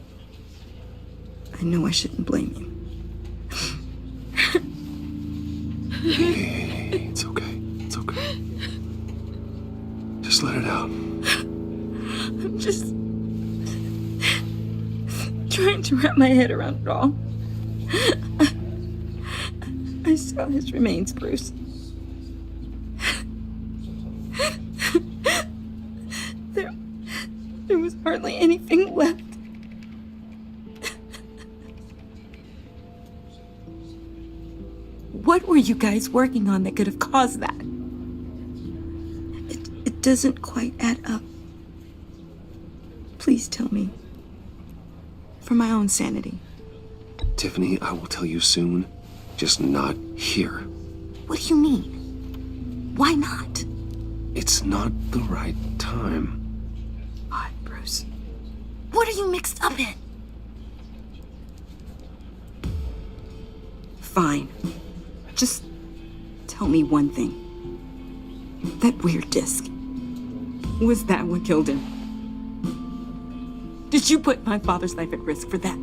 I know I shouldn't blame you. Hey, it's okay. It's okay. Just let it out. to wrap my head around it all. I saw his remains, Bruce. There was hardly anything left. What were you guys working on that could have caused that? It doesn't quite add up. Please tell me. For my own sanity. Tiffany, I will tell you soon. Just not here. What do you mean? Why not? It's not the right time. Why, Bruce? What are you mixed up in? Fine. Just tell me one thing. That weird disc. Was that what killed him? Did you put my father's life at risk for that?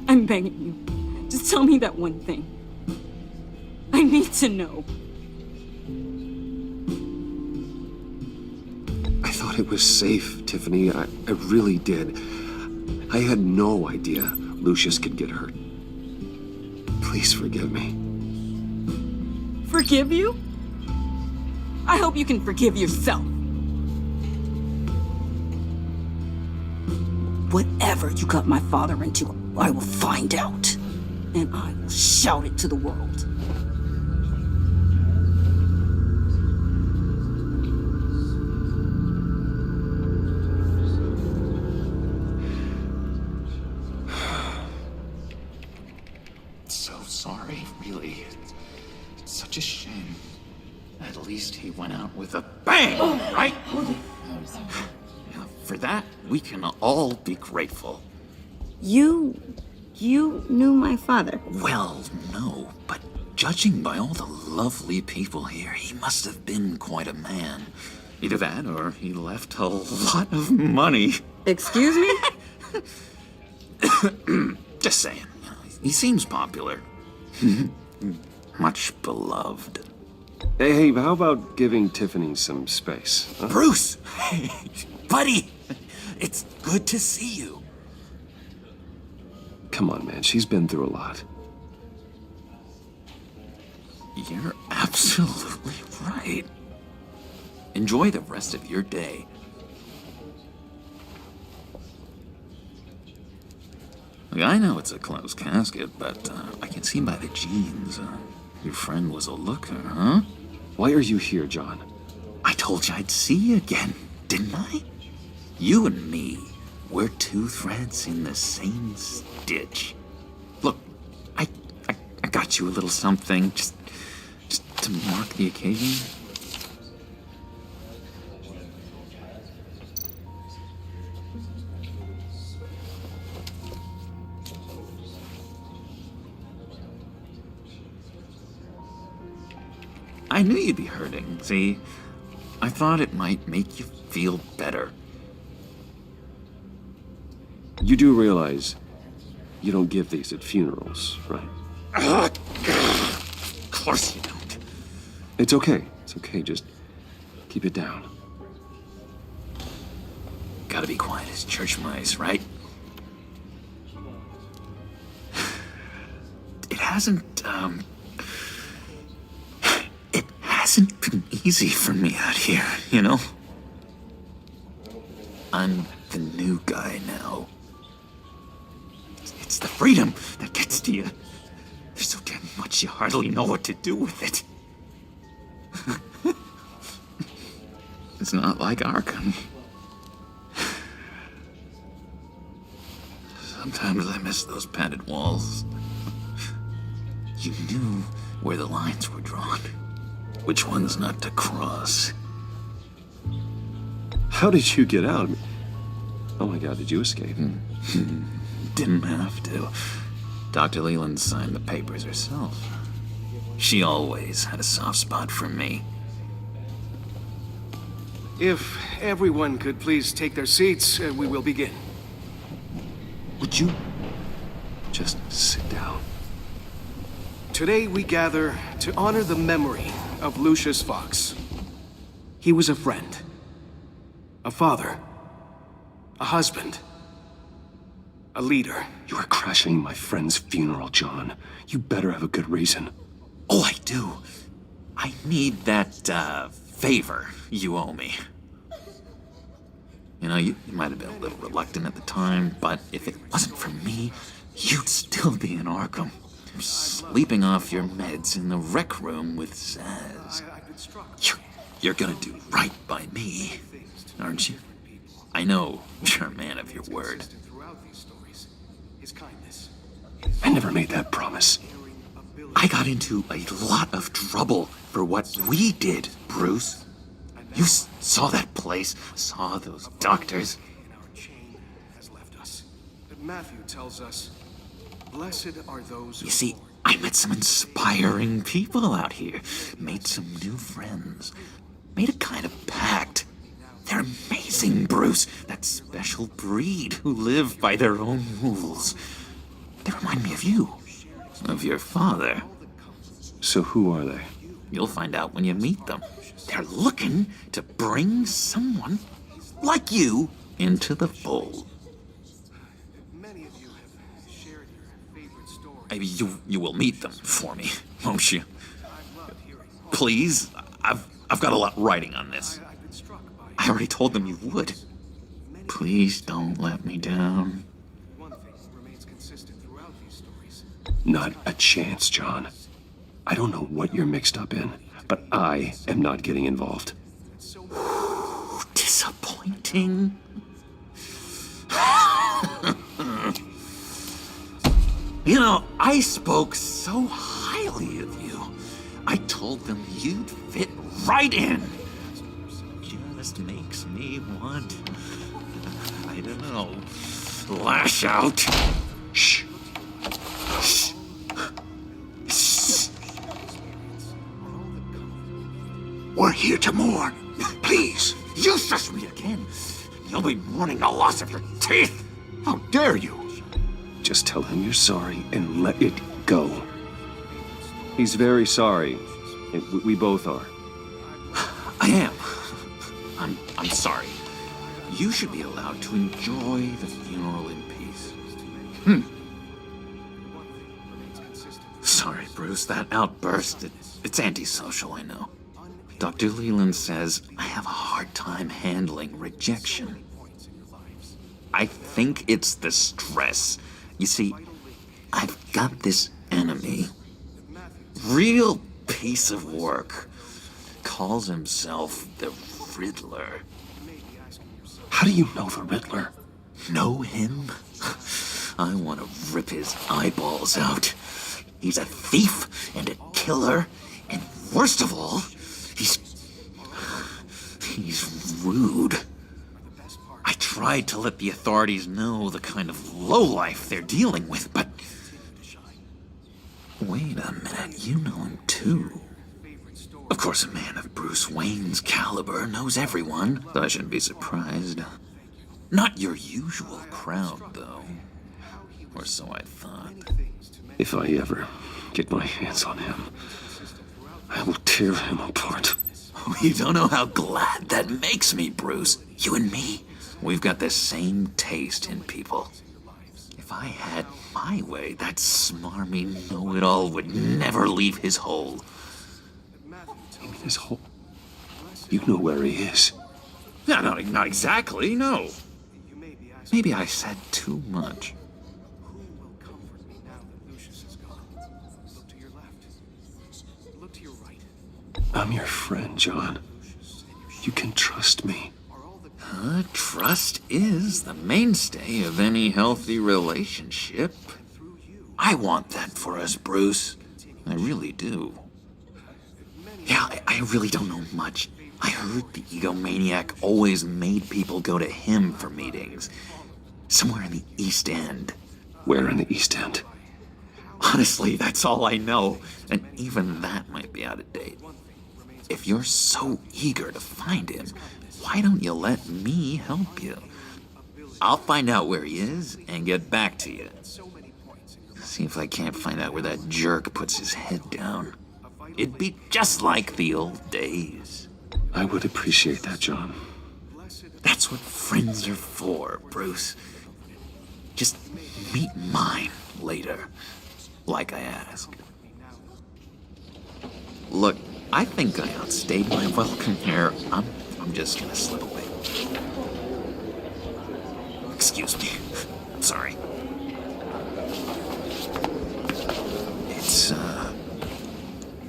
I'm begging you. Just tell me that one thing. I need to know. I thought it was safe, Tiffany. I really did. I had no idea Lucius could get hurt. Please forgive me. Forgive you? I hope you can forgive yourself. Whatever you got my father into, I will find out. And I will shout it to the world. So sorry, really. It's such a shame. At least he went out with a bang, right? For that, we can all be grateful. You knew my father? Well, no, but judging by all the lovely people here, he must have been quite a man. Either that, or he left a lot of money. Excuse me? Just saying. He seems popular. Much beloved. Hey, how about giving Tiffany some space? Huh? Bruce! Buddy! It's good to see you. Come on, man. She's been through a lot. You're absolutely right. Enjoy the rest of your day. Look, I know it's a closed casket, but I can see by the jeans. Your friend was a looker, huh? Why are you here, John? I told you I'd see you again, didn't I? You and me, we're two threads in the same stitch. Look, I got you a little something, just to mark the occasion. I knew you'd be hurting, see? I thought it might make you feel better. You do realize you don't give these at funerals, right? Of course you don't. It's okay. It's okay. Just keep it down. Gotta be quiet as church mice, right? It hasn't been easy for me out here, you know? I'm the new guy now. It's the freedom that gets to you. There's so damn much you hardly know what to do with it. It's not like Arkham. Sometimes I miss those padded walls. You knew where the lines were drawn. Which ones not to cross. How did you get out? Oh my God, did you escape? Didn't have to. Dr. Leland signed the papers herself. She always had a soft spot for me. If everyone could please take their seats, we will begin. Would you just sit down? Today we gather to honor the memory of Lucius Fox. He was a friend, a father, a husband, A leader. You are crashing my friend's funeral, John. You better have a good reason. Oh, I do. I need that, favor you owe me. You know, you might have been a little reluctant at the time, but if it wasn't for me, you'd still be in Arkham. Sleeping off your meds in the rec room with Zaz. You're gonna do right by me, aren't you? I know you're a man of your word. I never made that promise. I got into a lot of trouble for what we did, Bruce. You saw that place, saw those doctors. Matthew tells us, blessed are those. You see, I met some inspiring people out here, made some new friends, made a kind of pact. They're amazing, Bruce, that special breed who live by their own rules. They remind me of you, of your father. So who are they? You'll find out when you meet them. They're looking to bring someone like you into the fold. Maybe you will meet them for me, won't you? Please, I've got a lot writing on this. I already told them you would. Please don't let me down. Not a chance, John. I don't know what you're mixed up in, but I am not getting involved. Disappointing. You know, I spoke so highly of you. I told them you'd fit right in. Just makes me want, I don't know, lash out. Shh. Shh. Shh. We're here to mourn. Please. You shush me again. You'll be mourning the loss of your teeth. How dare you? Just tell him you're sorry and let it go. He's very sorry. We both are. I am. I'm sorry. You should be allowed to enjoy the funeral in peace. Sorry, Bruce, that outburst, it's antisocial, I know. Dr. Leland says I have a hard time handling rejection. I think it's the stress. You see, I've got this enemy. Real piece of work. Calls himself the Riddler. How do you know the Riddler? Know him? I want to rip his eyeballs out. He's a thief and a killer, and worst of all, he's rude. I tried to let the authorities know the kind of lowlife they're dealing with, but... Wait a minute, you know him too. Of course, a man of Bruce Wayne's caliber knows everyone, so I shouldn't be surprised. Not your usual crowd, though. Or so I thought. If I ever get my hands on him, I will tear him apart. Oh, you don't know how glad that makes me, Bruce. You and me, we've got the same taste in people. If I had my way, that smarmy know-it-all would never leave his hole. You mean his hole? You know where he is. No, not exactly, no. Maybe I said too much. I'm your friend, John. You can trust me. Trust is the mainstay of any healthy relationship. I want that for us, Bruce. I really do. Yeah, I really don't know much. I heard the egomaniac always made people go to him for meetings. Somewhere in the East End. Where in the East End? Honestly, that's all I know. And even that might be out of date. If you're so eager to find him, why don't you let me help you? I'll find out where he is and get back to you. See if I can't find out where that jerk puts his head down. It'd be just like the old days. I would appreciate that, John. That's what friends are for, Bruce. Just meet mine later, like I asked. Look, I think I outstayed my welcome here. I'm just gonna slip away. Excuse me. I'm sorry.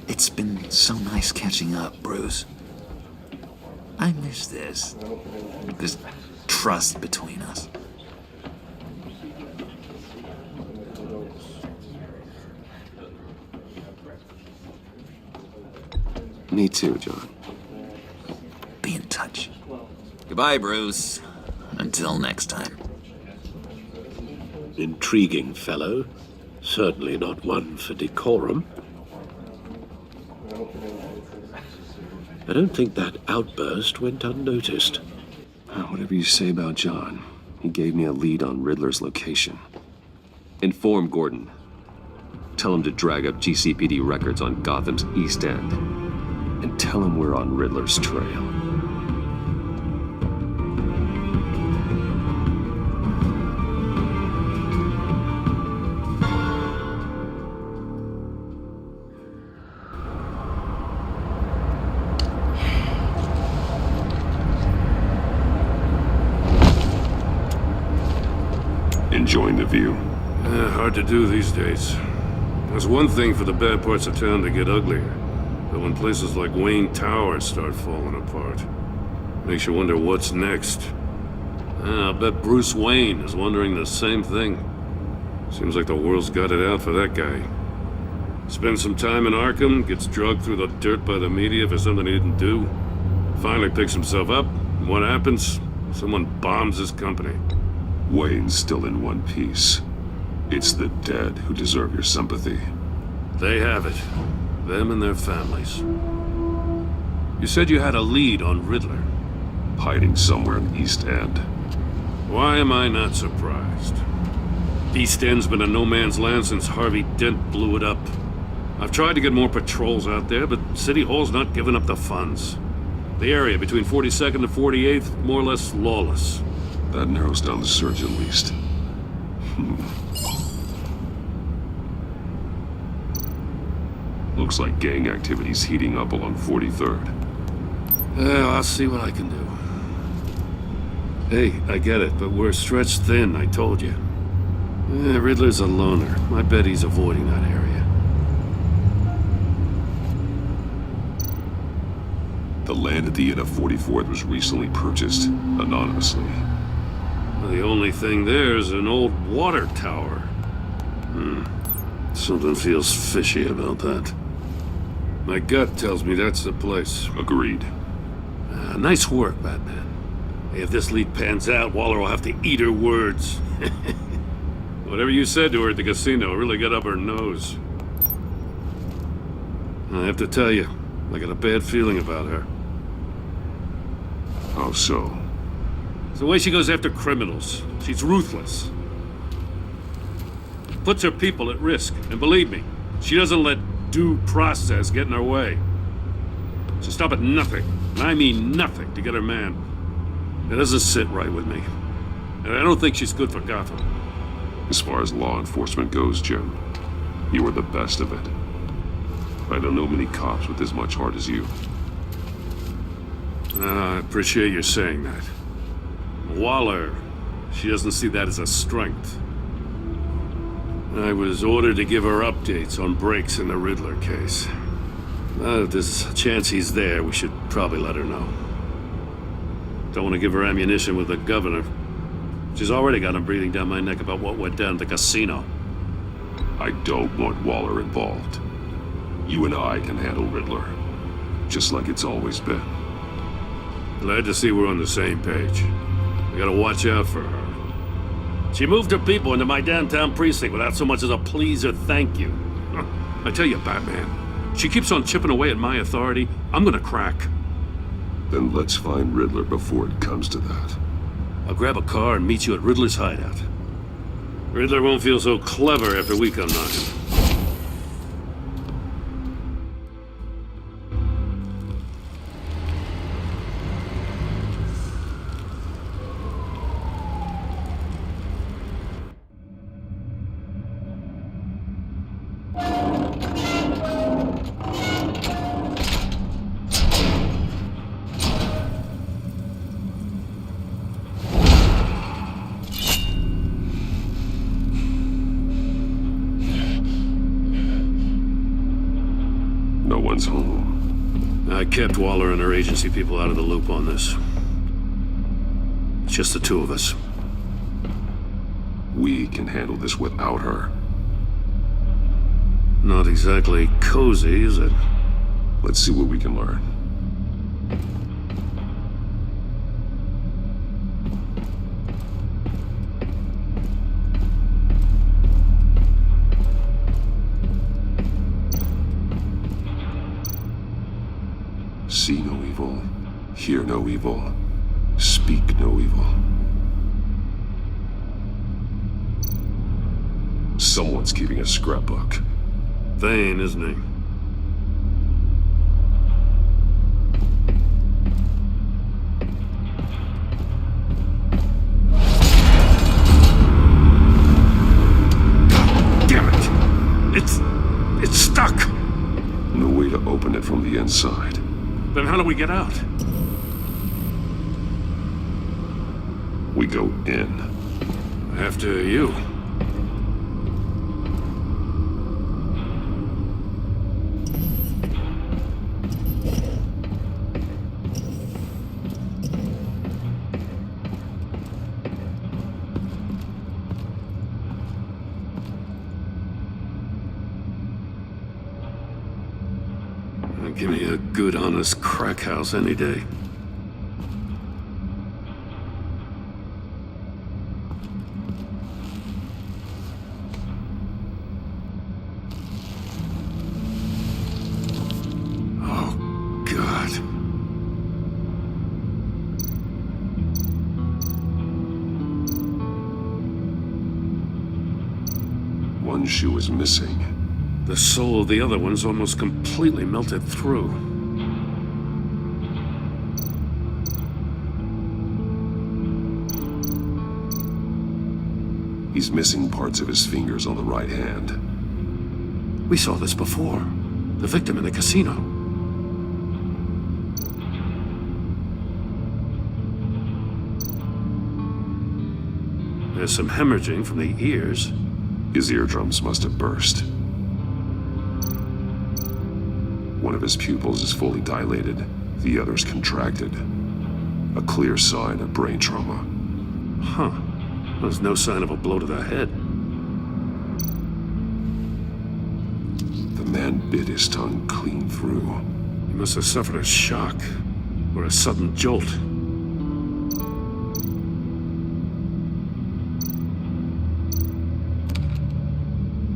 It's been so nice catching up, Bruce. I miss this trust between us. Me too, John. Be in touch. Goodbye, Bruce. Until next time. Intriguing fellow. Certainly not one for decorum. I don't think that outburst went unnoticed. Whatever you say about John, he gave me a lead on Riddler's location. Inform Gordon. Tell him to drag up GCPD records on Gotham's East End. And tell him we're on Riddler's trail. Enjoying the view? Hard to do these days. There's one thing for the bad parts of town to get uglier. But when places like Wayne Tower start falling apart, makes you wonder what's next. I bet Bruce Wayne is wondering the same thing. Seems like the world's got it out for that guy. Spends some time in Arkham, gets drugged through the dirt by the media for something he didn't do. Finally picks himself up, and what happens? Someone bombs his company. Wayne's still in one piece. It's the dead who deserve your sympathy. They have it. Them and their families. You said you had a lead on Riddler. Hiding somewhere in East End. Why am I not surprised? East End's been a no-man's land since Harvey Dent blew it up. I've tried to get more patrols out there, but City Hall's not giving up the funds. The area between 42nd and 48th, more or less lawless. That narrows down the search at least. Looks like gang activity's heating up along 43rd. Well, I'll see what I can do. Hey, I get it, but we're stretched thin, I told you. Riddler's a loner. I bet he's avoiding that area. The land at the end of 44th was recently purchased, anonymously. The only thing there is an old water tower. Something feels fishy about that. My gut tells me that's the place. Agreed. Nice work, Batman. If this lead pans out, Waller will have to eat her words. Whatever you said to her at the casino really got up her nose. I have to tell you, I got a bad feeling about her. How so? It's the way she goes after criminals. She's ruthless. Puts her people at risk. And believe me, she doesn't let due process get in her way. She'll stop at nothing, and I mean nothing, to get her man. It doesn't sit right with me. And I don't think she's good for Gotham. As far as law enforcement goes, Jim, you are the best of it. I don't know many cops with as much heart as you. I appreciate you saying that. Waller, she doesn't see that as a strength. I was ordered to give her updates on breaks in the Riddler case. If there's a chance he's there, we should probably let her know. Don't want to give her ammunition with the governor. She's already got him breathing down my neck about what went down at the casino. I don't want Waller involved. You and I can handle Riddler, just like it's always been. Glad to see we're on the same page. We gotta watch out for her. She moved her people into my downtown precinct without so much as a please or thank you. I tell you, Batman, she keeps on chipping away at my authority. I'm gonna crack. Then let's find Riddler before it comes to that. I'll grab a car and meet you at Riddler's hideout. Riddler won't feel so clever after we come knocking. one's home. I kept Waller and her agency people out of the loop on this. It's just the two of us. We can handle this without her. Not exactly cozy, is it? Let's see what we can learn. See no evil, hear no evil, speak no evil. Someone's keeping a scrapbook. Vane, isn't he? Damn it! It's stuck! No way to open it from the inside. Then how do we get out? We go in. After you. Give me a good, honest crack house any day. Oh, God. One shoe is missing. The soul of the other one's almost completely melted through. He's missing parts of his fingers on the right hand. We saw this before. The victim in the casino. There's some hemorrhaging from the ears. His eardrums must have burst. One of his pupils is fully dilated, the other's contracted. A clear sign of brain trauma. Huh. There's no sign of a blow to the head. The man bit his tongue clean through. He must have suffered a shock, or a sudden jolt.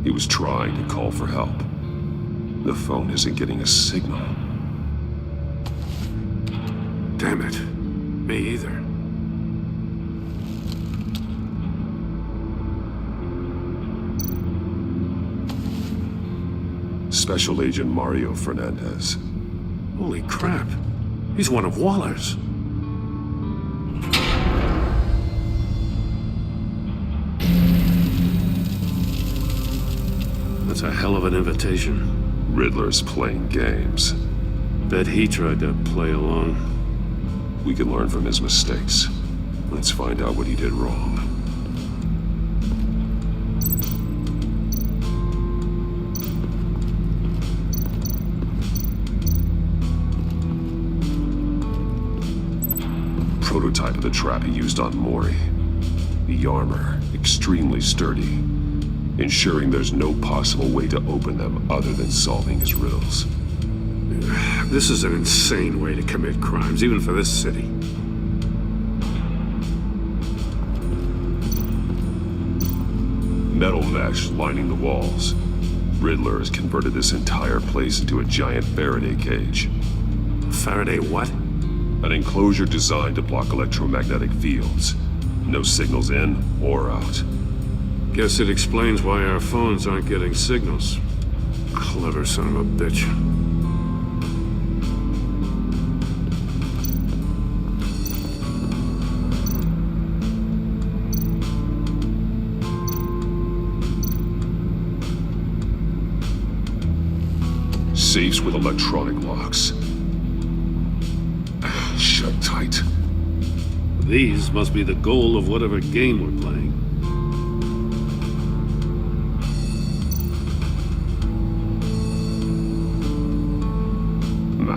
He was trying to call for help. The phone isn't getting a signal. Damn it. Me either. Special Agent Mario Fernandez. Holy crap. He's one of Waller's. That's a hell of an invitation. Riddler's playing games. Bet he tried to play along. We can learn from his mistakes. Let's find out what he did wrong. Prototype of the trap he used on Mori. The armor, extremely sturdy, ensuring there's no possible way to open them other than solving his riddles. This is an insane way to commit crimes, even for this city. Metal mesh lining the walls. Riddler has converted this entire place into a giant Faraday cage. Faraday what? An enclosure designed to block electromagnetic fields. No signals in or out. Guess it explains why our phones aren't getting signals. Clever son of a bitch. Safes with electronic locks. Shut tight. These must be the goal of whatever game we're playing.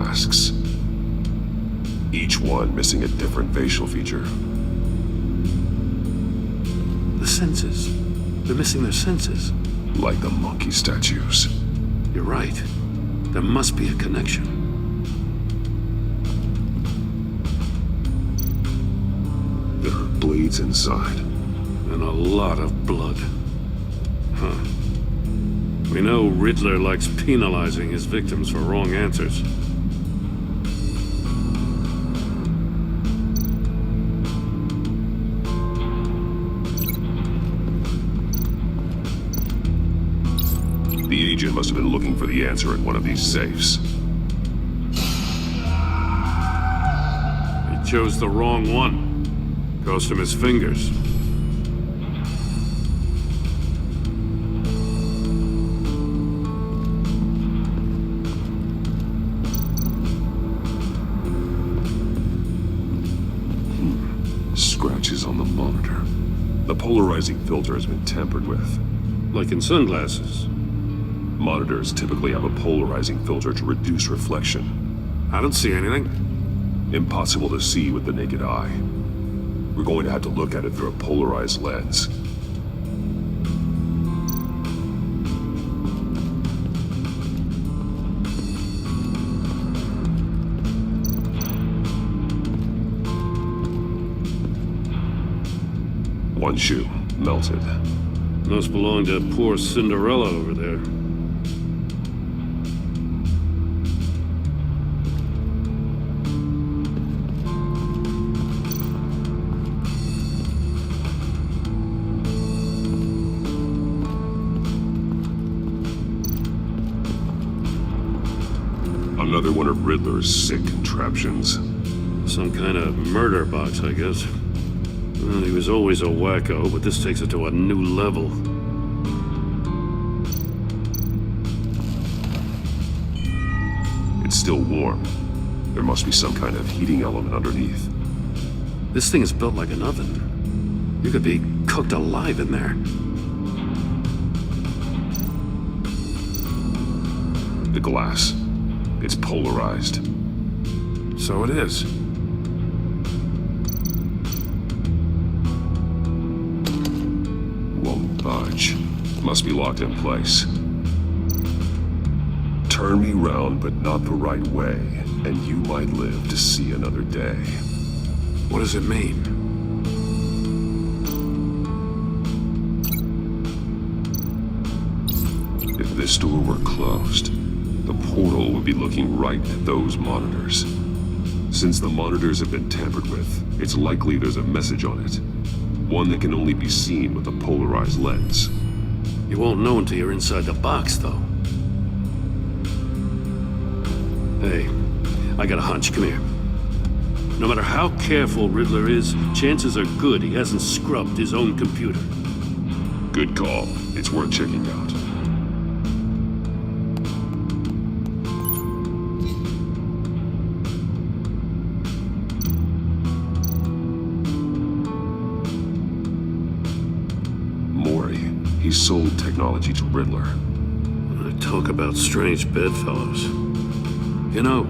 masks. Each one missing a different facial feature. The senses. They're missing their senses. Like the monkey statues. You're right. There must be a connection. There are blades inside. And a lot of blood. Huh. We know Riddler likes penalizing his victims for wrong answers. The agent must have been looking for the answer in one of these safes. He chose the wrong one. Cost him his fingers. Scratches on the monitor. The polarizing filter has been tampered with. Like in sunglasses. Monitors typically have a polarizing filter to reduce reflection. I don't see anything. Impossible to see with the naked eye. We're going to have to look at it through a polarized lens. One shoe, melted. Must belong to poor Cinderella over there. Another one of Riddler's sick contraptions. Some kind of murder box, I guess. Well, he was always a wacko, but this takes it to a new level. It's still warm. There must be some kind of heating element underneath. This thing is built like an oven. You could be cooked alive in there. The glass. It's polarized. So it is. Won't budge. Must be locked in place. Turn me round, but not the right way, and you might live to see another day. What does it mean? If this door were closed, the portal would be looking right at those monitors. Since the monitors have been tampered with, it's likely there's a message on it. One that can only be seen with a polarized lens. You won't know until you're inside the box, though. Hey, I got a hunch. Come here. No matter how careful Riddler is, chances are good he hasn't scrubbed his own computer. Good call. It's worth checking out. He sold technology to Riddler. Talk about strange bedfellows. You know,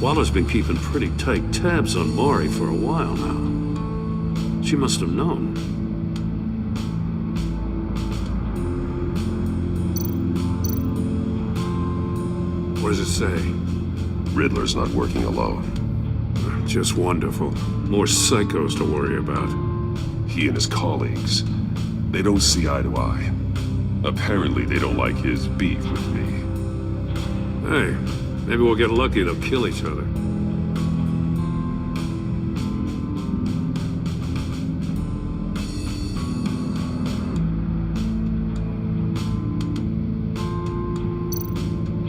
Waller's been keeping pretty tight tabs on Maury for a while now. She must have known. What does it say? Riddler's not working alone. Just wonderful. More psychos to worry about. He and his colleagues. They don't see eye to eye. Apparently, they don't like his beef with me. Hey, maybe we'll get lucky they'll kill each other.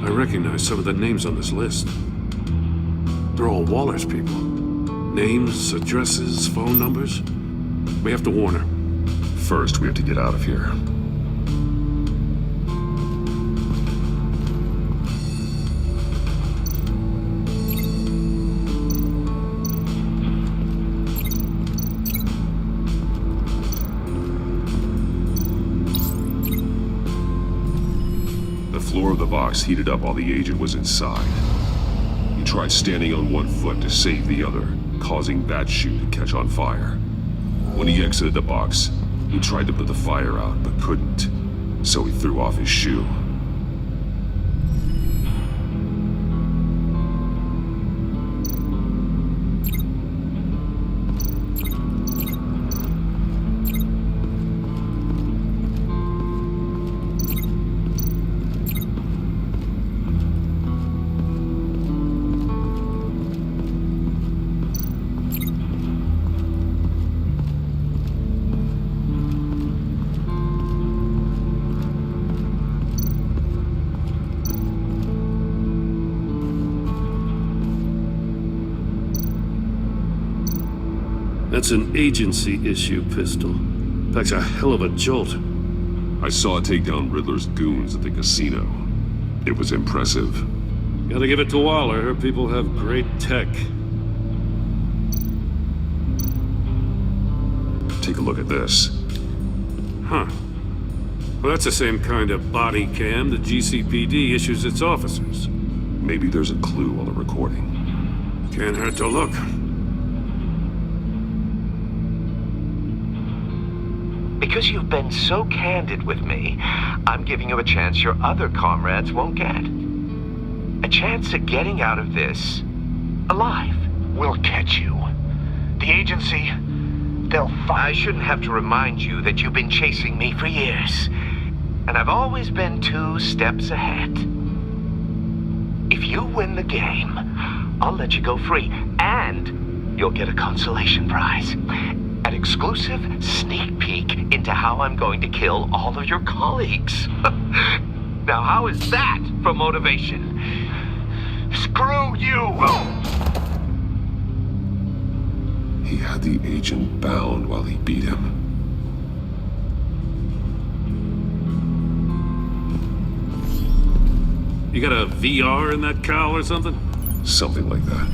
I recognize some of the names on this list. They're all Waller's people. Names, addresses, phone numbers. We have to warn her. First, we have to get out of here. The floor of the box heated up while the agent was inside. He tried standing on one foot to save the other, causing that shoe to catch on fire. When he exited the box, he tried to put the fire out, but couldn't, so he threw off his shoe. That's an agency issue pistol. Packs a hell of a jolt. I saw it take down Riddler's goons at the casino. It was impressive. Gotta give it to Waller. Her people have great tech. Take a look at this. Huh. Well, that's the same kind of body cam the GCPD issues its officers. Maybe there's a clue on the recording. Can't hurt to look. Because you've been so candid with me, I'm giving you a chance your other comrades won't get. A chance at getting out of this alive. We'll catch you. The agency, they'll find... I shouldn't have to remind you that you've been chasing me for years. And I've always been 2 steps ahead. If you win the game, I'll let you go free. And you'll get a consolation prize. An exclusive sneak peek into how I'm going to kill all of your colleagues. Now, how is that for motivation? Screw you! He had the agent bound while he beat him. You got a VR in that cowl or something? Something like that.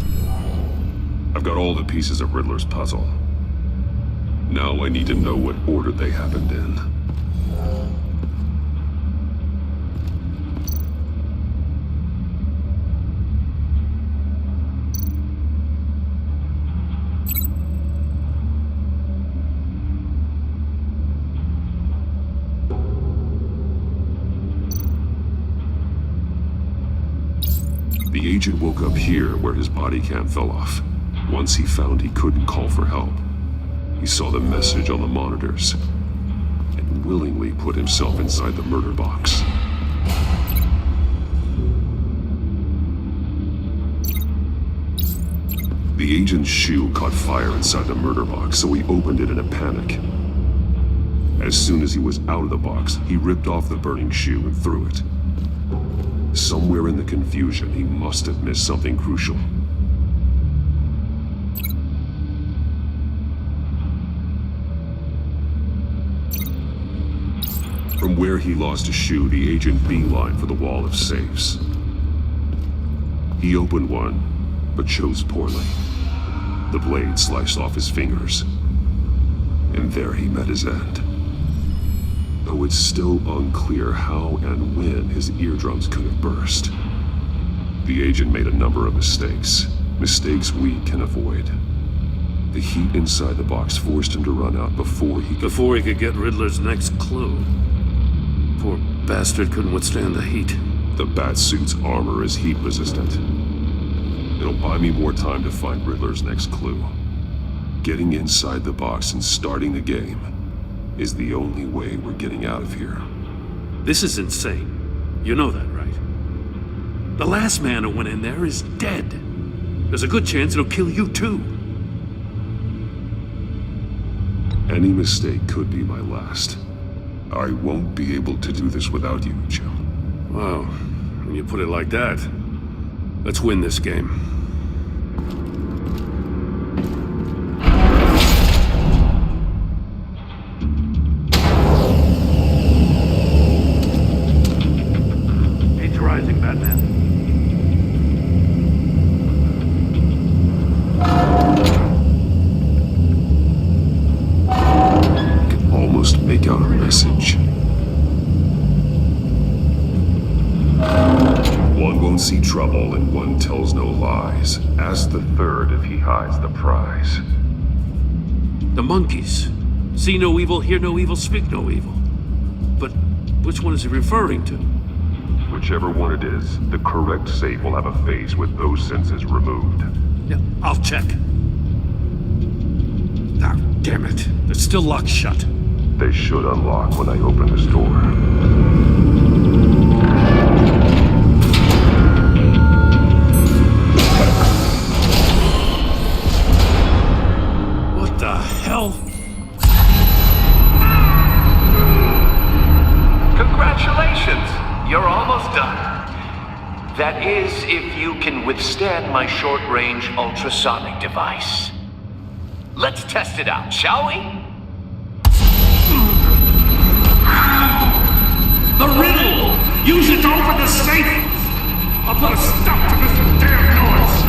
I've got all the pieces of Riddler's puzzle. Now I need to know what order they happened in. The agent woke up here where his body cam fell off. Once he found he couldn't call for help, he saw the message on the monitors and willingly put himself inside the murder box. The agent's shoe caught fire inside the murder box, so he opened it in a panic. As soon as he was out of the box, he ripped off the burning shoe and threw it. Somewhere in the confusion, he must have missed something crucial. From where he lost a shoe, the agent beelined for the wall of safes. He opened one, but chose poorly. The blade sliced off his fingers. And there he met his end. Though it's still unclear how and when his eardrums could have burst. The agent made a number of mistakes. Mistakes we can avoid. The heat inside the box forced him to run out before he could get Riddler's next clue. Poor bastard couldn't withstand the heat. The Batsuit's armor is heat resistant. It'll buy me more time to find Riddler's next clue. Getting inside the box and starting the game is the only way we're getting out of here. This is insane. You know that, right? The last man who went in there is dead. There's a good chance it'll kill you too. Any mistake could be my last. I won't be able to do this without you, Jim. Wow, when you put it like that, let's win this game. Heat's rising, Batman. I can almost make out a message. One won't don't see trouble and one tells no lies. Ask the third if he hides the prize. The monkeys. See no evil, hear no evil, speak no evil. But which one is he referring to? Whichever one it is, the correct safe will have a face with those senses removed. Yeah, I'll check. Ah, damn it. They're still locked shut. They should unlock when I open this door. What the hell? Congratulations! You're almost done. That is, if you can withstand my short-range ultrasonic device. Let's test it out, shall we? The riddle! Use it to open the safe! I'll put a stop to this damn noise!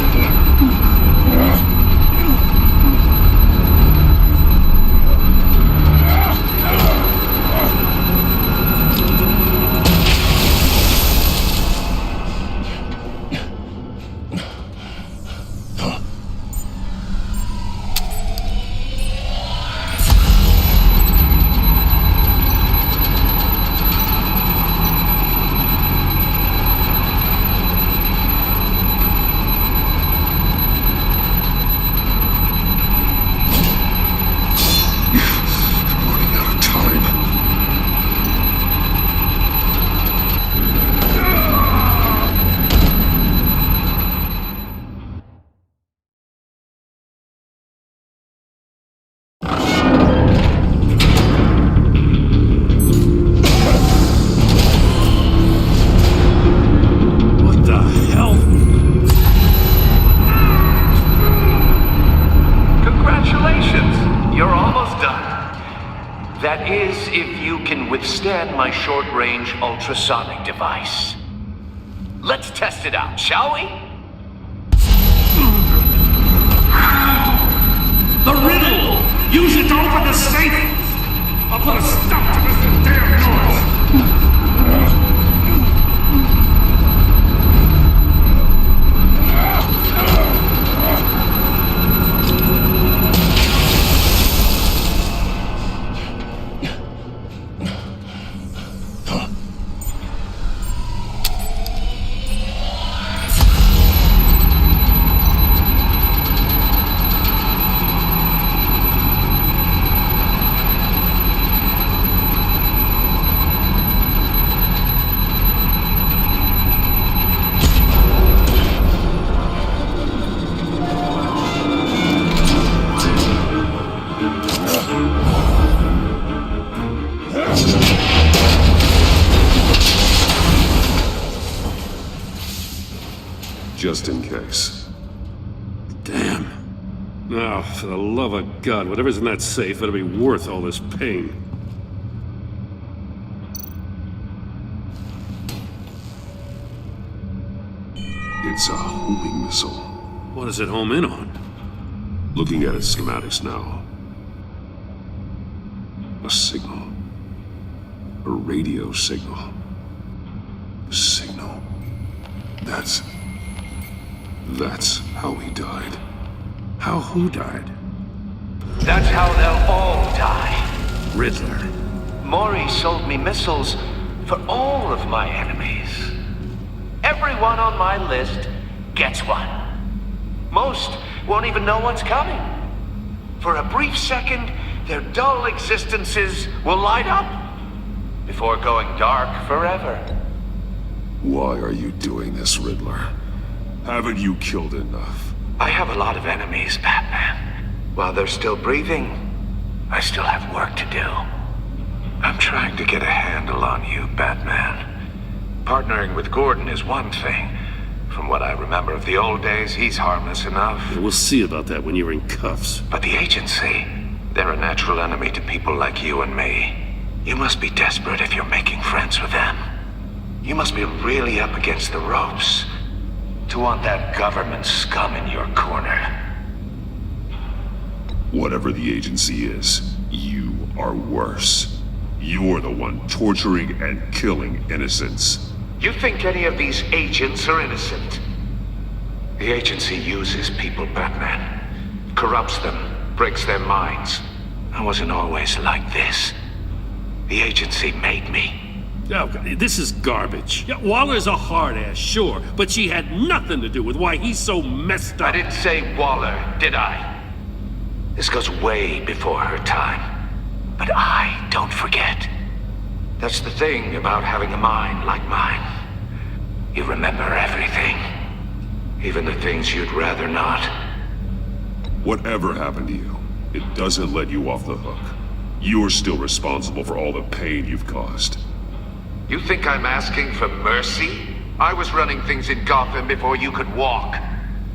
Withstand my short-range ultrasonic device. Let's test it out, shall we? The riddle! Use it to open the safe! I'll put a stop to this damn noise! Just in case. Damn. Now, for the love of God, whatever's in that safe better be worth all this pain. It's a homing missile. What does it home in on? Looking at its schematics now. A signal. A radio signal. A signal. That's how he died. How who died? That's how they'll all die. Riddler. Maury sold me missiles for all of my enemies. Everyone on my list gets one. Most won't even know what's coming. For a brief second, their dull existences will light up before going dark forever. Why are you doing this, Riddler? Haven't you killed enough? I have a lot of enemies, Batman. While they're still breathing, I still have work to do. I'm trying to get a handle on you, Batman. Partnering with Gordon is one thing. From what I remember of the old days, he's harmless enough. Yeah, we'll see about that when you're in cuffs. But the agency, they're a natural enemy to people like you and me. You must be desperate if you're making friends with them. You must be really up against the ropes to want that government scum in your corner. Whatever the agency is, you are worse. You're the one torturing and killing innocents. You think any of these agents are innocent? The agency uses people, Batman. Corrupts them, breaks their minds. I wasn't always like this. The agency made me. Oh, this is garbage. Yeah, Waller's a hard-ass, sure, but she had nothing to do with why he's so messed up. I didn't say Waller, did I? This goes way before her time. But I don't forget. That's the thing about having a mind like mine. You remember everything. Even the things you'd rather not. Whatever happened to you, it doesn't let you off the hook. You're still responsible for all the pain you've caused. You think I'm asking for mercy? I was running things in Gotham before you could walk.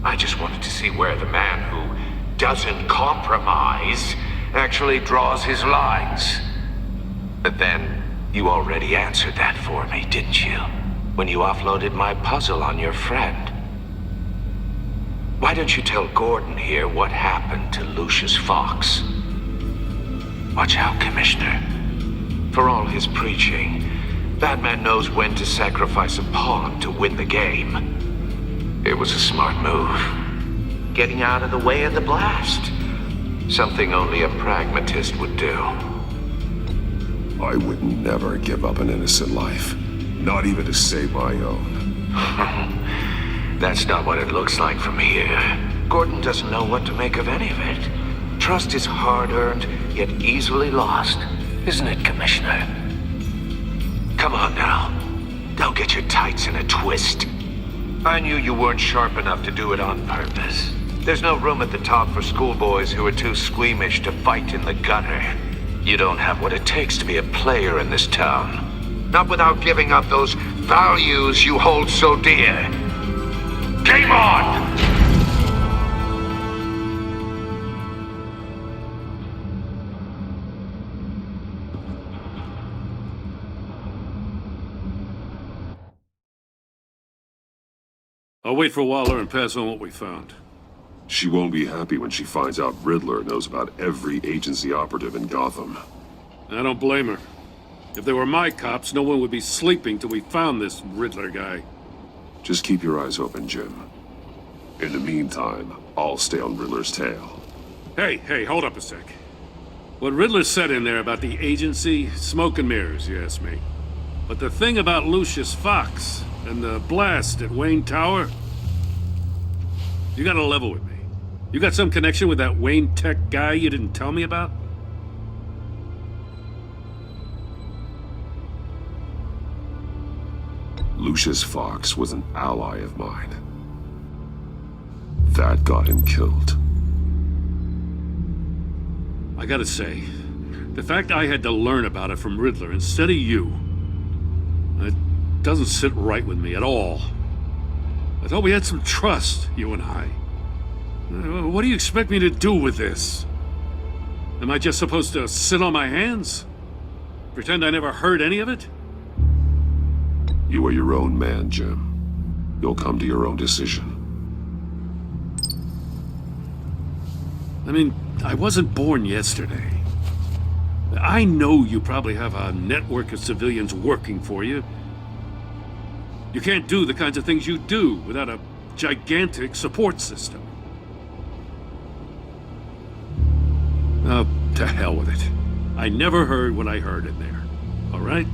I just wanted to see where the man who doesn't compromise actually draws his lines. But then, you already answered that for me, didn't you? When you offloaded my puzzle on your friend. Why don't you tell Gordon here what happened to Lucius Fox? Watch out, Commissioner. For all his preaching, Batman knows when to sacrifice a pawn to win the game. It was a smart move. Getting out of the way of the blast. Something only a pragmatist would do. I would never give up an innocent life. Not even to save my own. That's not what it looks like from here. Gordon doesn't know what to make of any of it. Trust is hard-earned, yet easily lost. Isn't it, Commissioner? Come on now. Don't get your tights in a twist. I knew you weren't sharp enough to do it on purpose. There's no room at the top for schoolboys who are too squeamish to fight in the gutter. You don't have what it takes to be a player in this town. Not without giving up those values you hold so dear. Game on! I'll wait for Waller and pass on what we found. She won't be happy when she finds out Riddler knows about every agency operative in Gotham. I don't blame her. If they were my cops, no one would be sleeping till we found this Riddler guy. Just keep your eyes open, Jim. In the meantime, I'll stay on Riddler's tail. Hey, hold up a sec. What Riddler said in there about the agency, smoke and mirrors, you ask me. But the thing about Lucius Fox and the blast at Wayne Tower, you gotta level with me. You got some connection with that Wayne Tech guy you didn't tell me about? Lucius Fox was an ally of mine. That got him killed. I gotta say, the fact I had to learn about it from Riddler instead of you, it doesn't sit right with me at all. I thought we had some trust, you and I. What do you expect me to do with this? Am I just supposed to sit on my hands? Pretend I never heard any of it? You are your own man, Jim. You'll come to your own decision. I mean, I wasn't born yesterday. I know you probably have a network of civilians working for you. You can't do the kinds of things you do without a gigantic support system. Oh, to hell with it. I never heard what I heard in there. All right?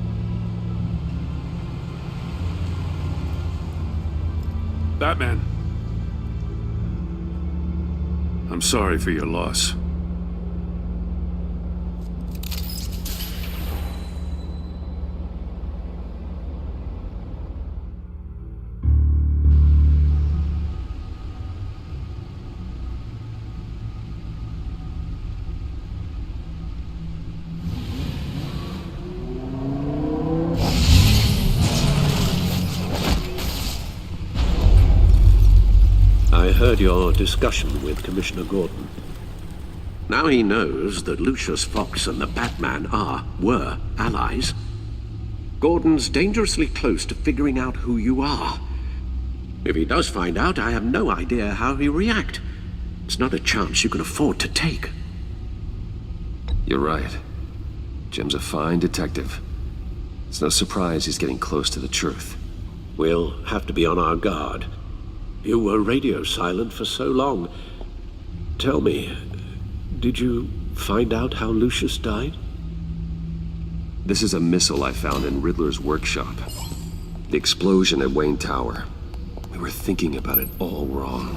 Batman. I'm sorry for your loss. I heard your discussion with Commissioner Gordon. Now he knows that Lucius Fox and the Batman were allies. Gordon's dangerously close to figuring out who you are. If he does find out, I have no idea how he'll react. It's not a chance you can afford to take. You're right. Jim's a fine detective. It's no surprise he's getting close to the truth. We'll have to be on our guard. You were radio silent for so long. Tell me, did you find out how Lucius died? This is a missile I found in Riddler's workshop. The explosion at Wayne Tower. We were thinking about it all wrong.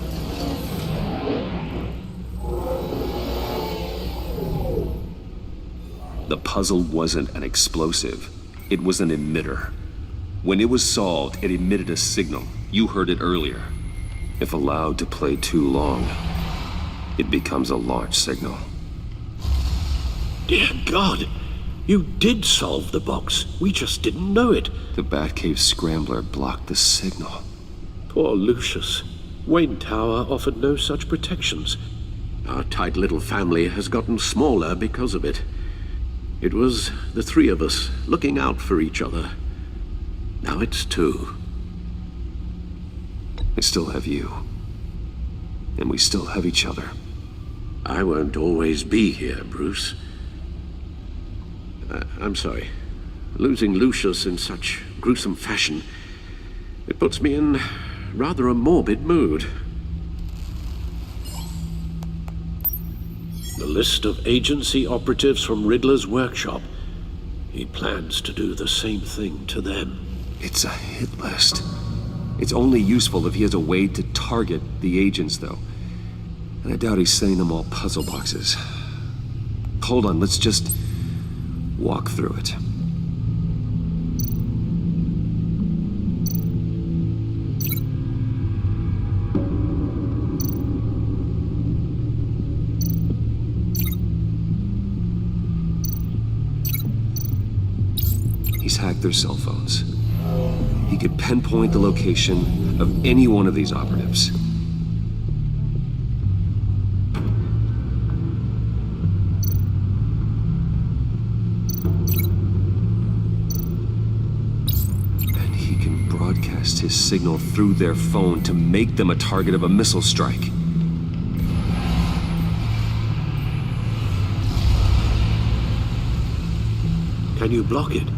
The puzzle wasn't an explosive. It was an emitter. When it was solved, it emitted a signal. You heard it earlier. If allowed to play too long, it becomes a launch signal. Dear God! You did solve the box. We just didn't know it. The Batcave Scrambler blocked the signal. Poor Lucius. Wayne Tower offered no such protections. Our tight little family has gotten smaller because of it. It was the three of us looking out for each other. Now it's two. I still have you. And we still have each other. I won't always be here, Bruce. I'm sorry. Losing Lucius in such gruesome fashion, it puts me in rather a morbid mood. The list of agency operatives from Riddler's workshop. He plans to do the same thing to them. It's a hit list. It's only useful if he has a way to target the agents, though. And I doubt he's sending them all puzzle boxes. Hold on, let's just walk through it. He's hacked their cell phones. He could pinpoint the location of any one of these operatives. And he can broadcast his signal through their phone to make them a target of a missile strike. Can you block it?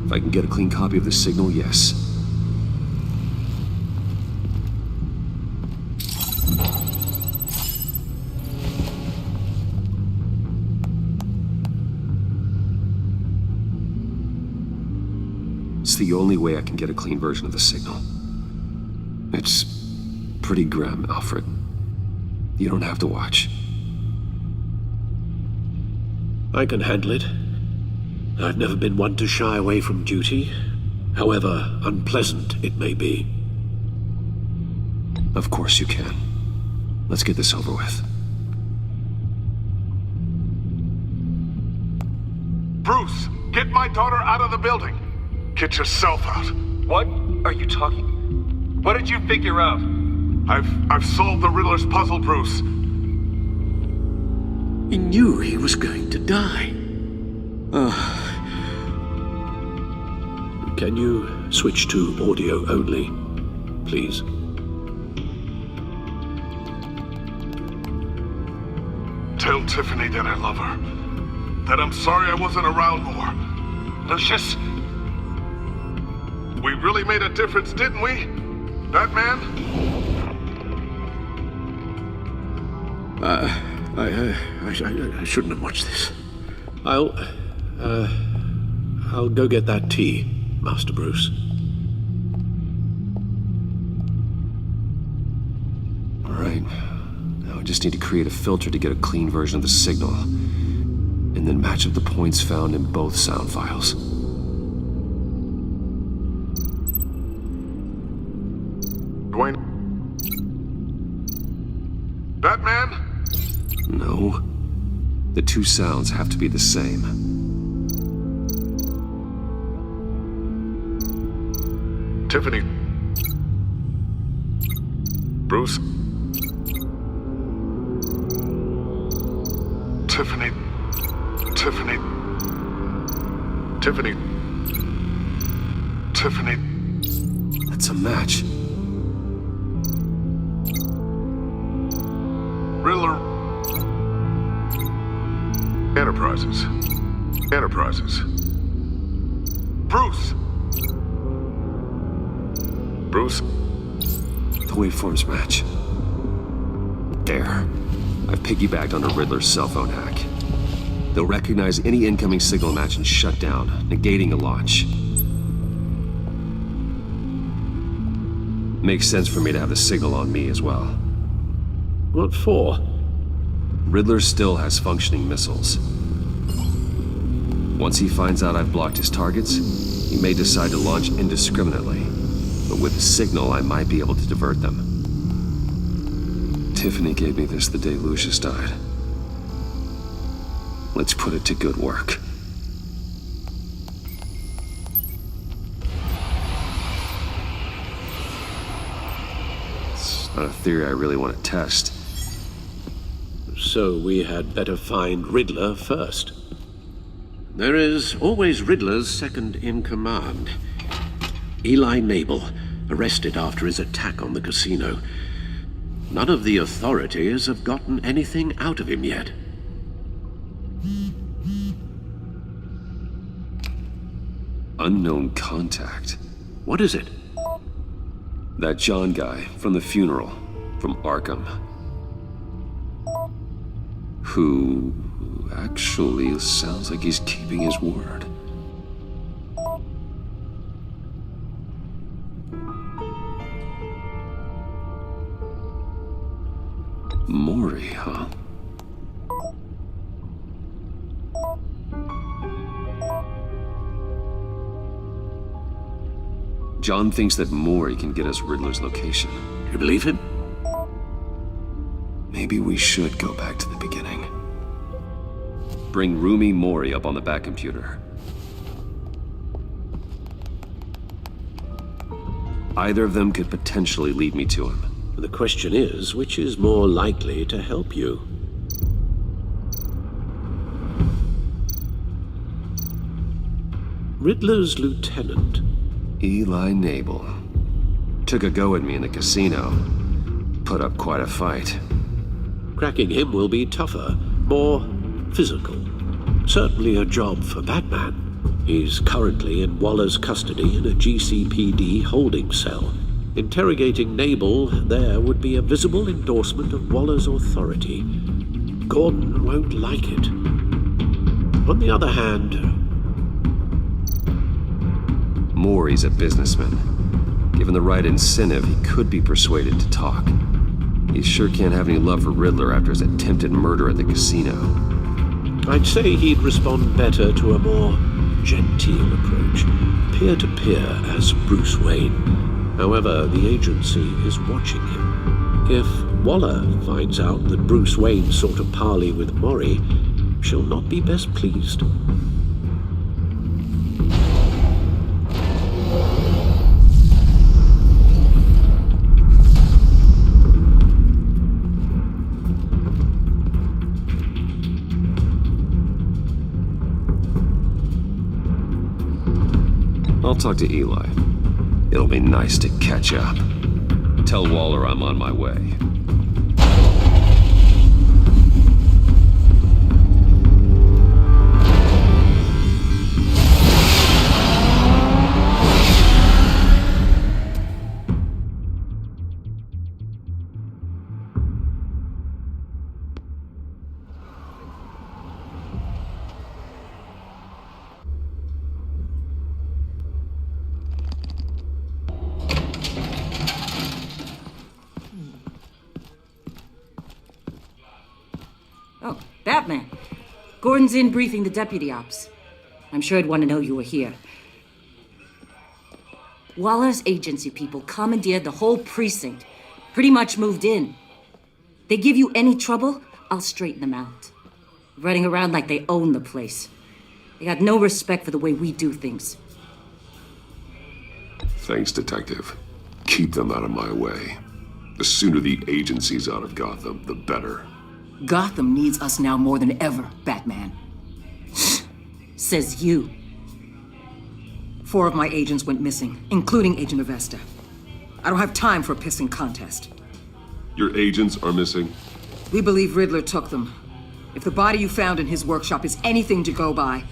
If I can get a clean copy of the signal, yes. It's the only way I can get a clean version of the signal. It's pretty grim, Alfred. You don't have to watch. I can handle it. I've never been one to shy away from duty, however unpleasant it may be. Of course you can. Let's get this over with. Bruce, get my daughter out of the building. Get yourself out. What are you talking? What did you figure out? I've solved the Riddler's puzzle, Bruce. He knew he was going to die. Can you switch to audio only, please? Tell Tiffany that I love her. That I'm sorry I wasn't around more. Lucius? We really made a difference, didn't we? That man? I shouldn't have watched this. I'll go get that tea, Master Bruce. All right. Now I just need to create a filter to get a clean version of the signal, and then match up the points found in both sound files. Dwayne? That man? No. The two sounds have to be the same. Tiffany. Bruce. Tiffany. Tiffany. Tiffany. Tiffany. That's a match. Riddler. Enterprises. Enterprises. Bruce! Bruce? The waveforms match. There. I've piggybacked on a Riddler's cell phone hack. They'll recognize any incoming signal match and shut down, negating a launch. Makes sense for me to have the signal on me as well. What for? Riddler still has functioning missiles. Once he finds out I've blocked his targets, he may decide to launch indiscriminately. But with the signal, I might be able to divert them. Tiffany gave me this the day Lucius died. Let's put it to good work. It's not a theory I really want to test. So we had better find Riddler first. There is always Riddler's second in command. Eli Nabel, arrested after his attack on the casino. None of the authorities have gotten anything out of him yet. Unknown contact. What is it? That John guy from the funeral, from Arkham. Who actually sounds like he's keeping his word. Maury, huh? John thinks that Maury can get us Riddler's location. You believe him? Maybe we should go back to the beginning. Bring Rumi Maury up on the back computer. Either of them could potentially lead me to him. The question is, which is more likely to help you? Riddler's lieutenant. Eli Nabel. Took a go at me in the casino. Put up quite a fight. Cracking him will be tougher, more physical. Certainly a job for Batman. He's currently in Waller's custody in a GCPD holding cell. Interrogating Nabel there would be a visible endorsement of Waller's authority. Gordon won't like it. On the other hand... Maury's a businessman. Given the right incentive, he could be persuaded to talk. He sure can't have any love for Riddler after his attempted murder at the casino. I'd say he'd respond better to a more genteel approach, peer-to-peer as Bruce Wayne. However, the agency is watching him. If Waller finds out that Bruce Wayne sought a parley with Maury, she'll not be best pleased. I'll talk to Eli. It'll be nice to catch up. Tell Waller I'm on my way. Oh, Batman. Gordon's in briefing the deputy ops. I'm sure I'd want to know you were here. Waller's agency people commandeered the whole precinct. Pretty much moved in. They give you any trouble, I'll straighten them out. Running around like they own the place. They got no respect for the way we do things. Thanks, Detective. Keep them out of my way. The sooner the agency's out of Gotham, the better. Gotham needs us now more than ever, Batman. Says you. 4 of my agents went missing, including Agent Avesta. I don't have time for a pissing contest. Your agents are missing? We believe Riddler took them. If the body you found in his workshop is anything to go by,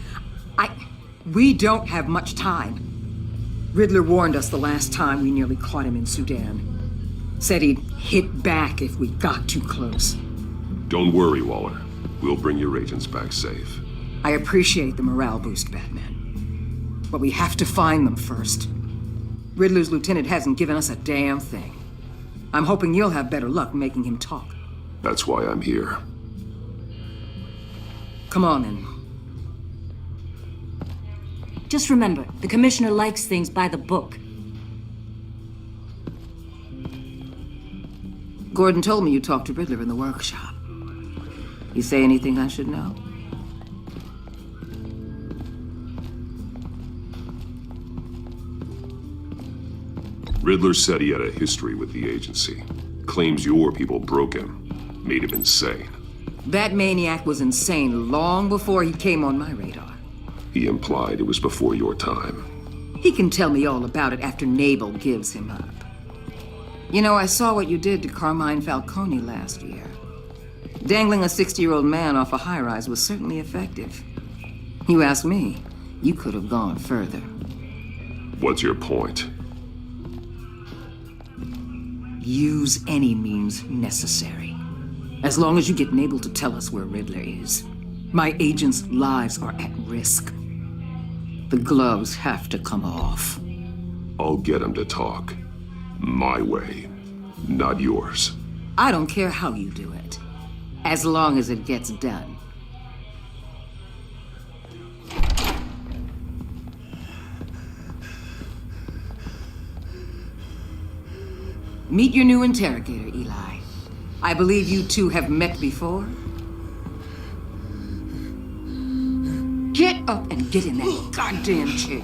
we don't have much time. Riddler warned us the last time we nearly caught him in Sudan. Said he'd hit back if we got too close. Don't worry, Waller. We'll bring your agents back safe. I appreciate the morale boost, Batman. But we have to find them first. Riddler's lieutenant hasn't given us a damn thing. I'm hoping you'll have better luck making him talk. That's why I'm here. Come on, then. Just remember, the Commissioner likes things by the book. Gordon told me you talked to Riddler in the workshop. You say anything I should know? Riddler said he had a history with the agency. Claims your people broke him, made him insane. That maniac was insane long before he came on my radar. He implied it was before your time. He can tell me all about it after Nabel gives him up. You know, I saw what you did to Carmine Falcone last year. Dangling a 60-year-old man off a high-rise was certainly effective. You ask me, you could have gone further. What's your point? Use any means necessary. As long as you get Nabel to tell us where Riddler is. My agents' lives are at risk. The gloves have to come off. I'll get him to talk. My way, not yours. I don't care how you do it, as long as it gets done. Meet your new interrogator, Eli. I believe you two have met before. Get up and get in that goddamn chair.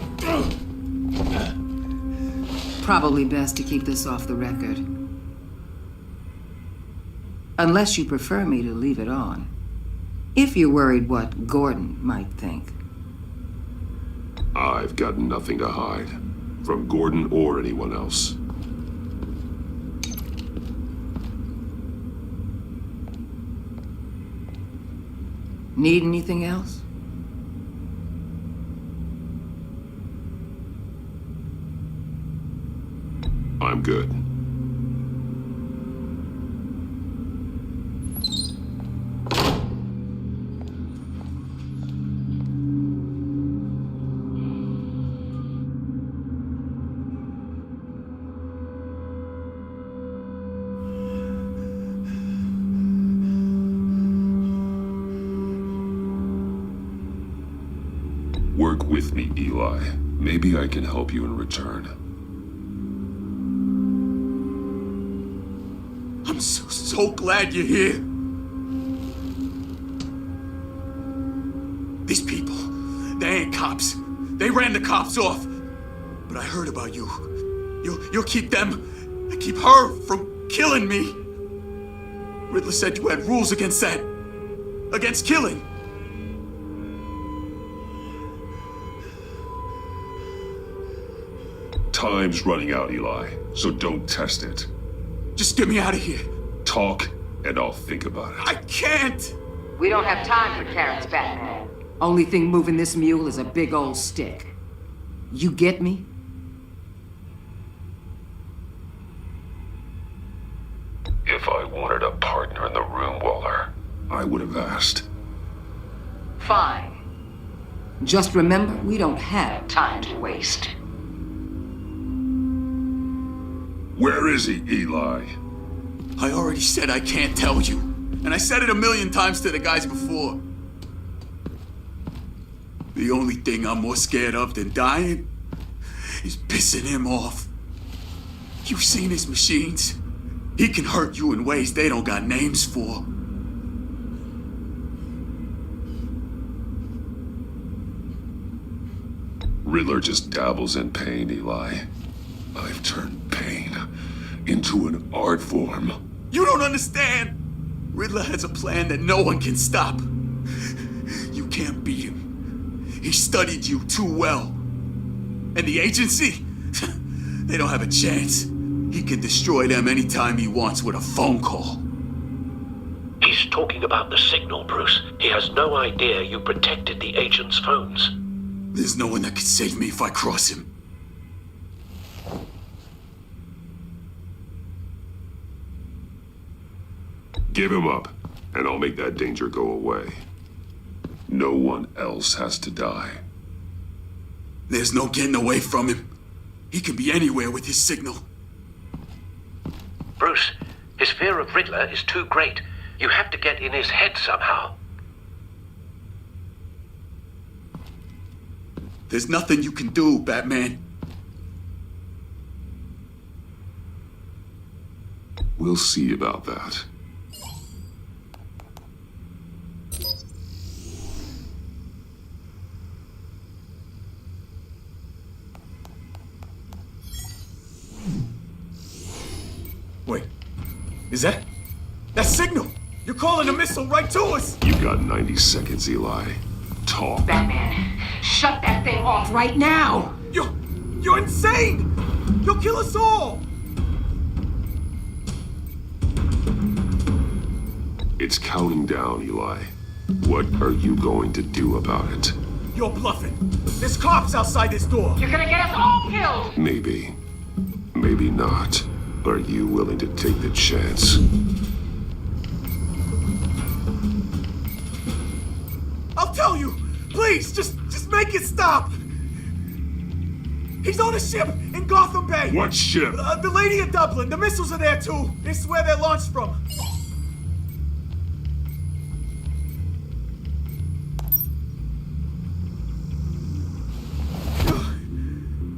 Probably best to keep this off the record. Unless you prefer me to leave it on. If you're worried what Gordon might think. I've got nothing to hide. From Gordon or anyone else. Need anything else? I'm good. Work with me, Eli. Maybe I can help you in return. I'm so glad you're here. These people, they ain't cops. They ran the cops off. But I heard about you. You'll keep them, and keep her from killing me. Riddler said you had rules against that. Against killing. Time's running out, Eli, so don't test it. Just get me out of here. Talk, and I'll think about it. I can't! We don't have time for carrots, Batman. Only thing moving this mule is a big old stick. You get me? If I wanted a partner in the room, Waller, I would have asked. Fine. Just remember, we don't have time to waste. Where is he, Eli? I already said I can't tell you. And I said it 1,000,000 times to the guys before. The only thing I'm more scared of than dying is pissing him off. You've seen his machines. He can hurt you in ways they don't got names for. Riddler just dabbles in pain, Eli. I've turned pain into an art form. You don't understand! Riddler has a plan that no one can stop. You can't beat him. He studied you too well. And the agency? They don't have a chance. He can destroy them anytime he wants with a phone call. He's talking about the signal, Bruce. He has no idea you protected the agent's phones. There's no one that can save me if I cross him. Give him up, and I'll make that danger go away. No one else has to die. There's no getting away from him. He can be anywhere with his signal. Bruce, his fear of Riddler is too great. You have to get in his head somehow. There's nothing you can do, Batman. We'll see about that. Wait, is that signal? You're calling a missile right to us! You got 90 seconds, Eli. Talk. Batman, shut that thing off right now! You're insane! You'll kill us all! It's counting down, Eli. What are you going to do about it? You're bluffing. There's cops outside this door. You're gonna get us all killed! Maybe. Maybe not. Are you willing to take the chance? I'll tell you! Please, just make it stop! He's on a ship in Gotham Bay! What ship? The Lady of Dublin. The missiles are there too. This is where they're launched from.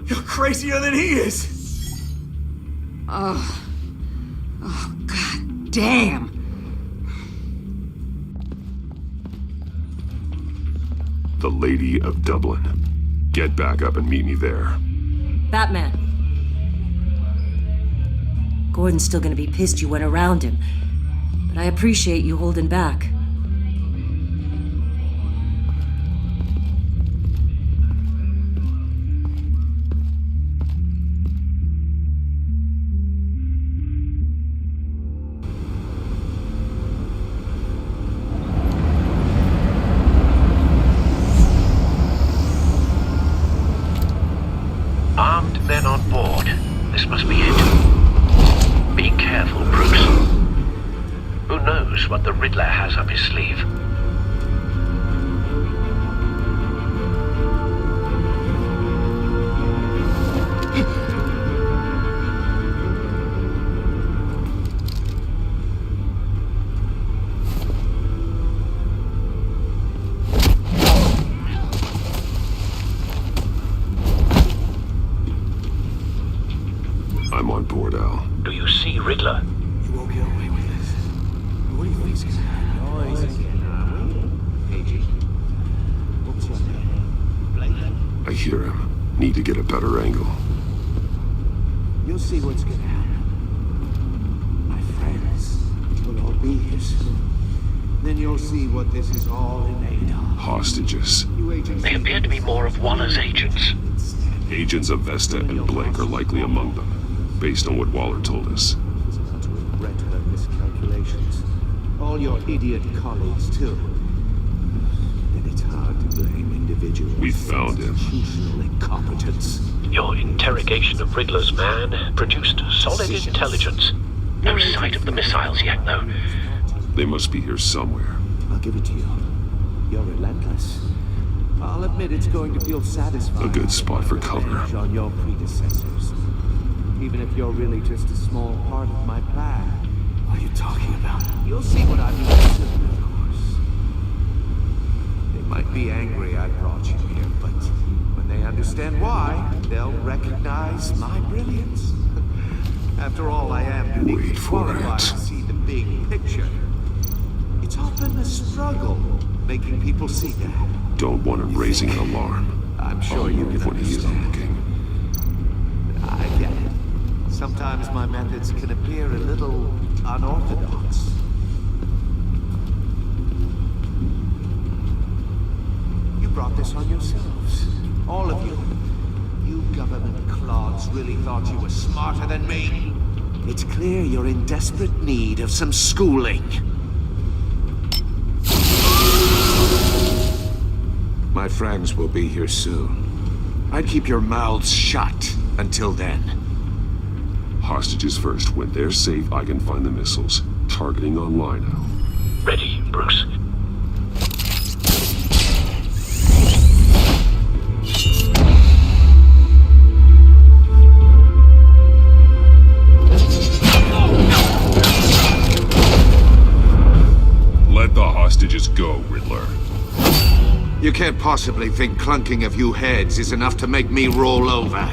You're crazier than he is! Oh, god damn! The Lady of Dublin. Get back up and meet me there. Batman. Gordon's still gonna be pissed you went around him, but I appreciate you holding back. Armed men on board. This must be it. Be careful, Bruce. Who knows what the Riddler has up his sleeve? I'm on board, Al. Do you see Riddler? You won't get away with this. What do you think is going to What's your name? I hear him. Need to get a better angle. You'll see what's going to happen. My friends will all be here soon. Then you'll see what this is all in aid of. Hostages. They appear to be more of Waller's agents. Agents of Vesta and Blake are likely among them, based on what Waller told us. To regret her miscalculations. All your idiot colleagues, too. And it's hard to blame individuals. We found him. Institutional incompetence. Your interrogation of Riddler's man produced solid intelligence. No sight of the missiles yet, though. They must be here somewhere. I'll give it to you. You're relentless. I'll admit it's going to feel satisfying. A good spot for cover. On your predecessors. Even if you're really just a small part of my plan. What are you talking about? You'll see what I mean soon, of course. They might be angry I brought you here, but when they understand why, they'll recognize my brilliance. After all, I am uniquely qualified to see the big picture. It's often a struggle making people see that. Don't want him raising an alarm. I'm sure you can when he is looking. I get it. Sometimes my methods can appear a little unorthodox. You brought this on yourselves. All of you. You government clods really thought you were smarter than me. It's clear you're in desperate need of some schooling. My friends will be here soon. I'd keep your mouths shut until then. Hostages first. When they're safe, I can find the missiles. Targeting on Lino. Ready, Bruce. Let the hostages go, Riddler. You can't possibly think clunking a few heads is enough to make me roll over.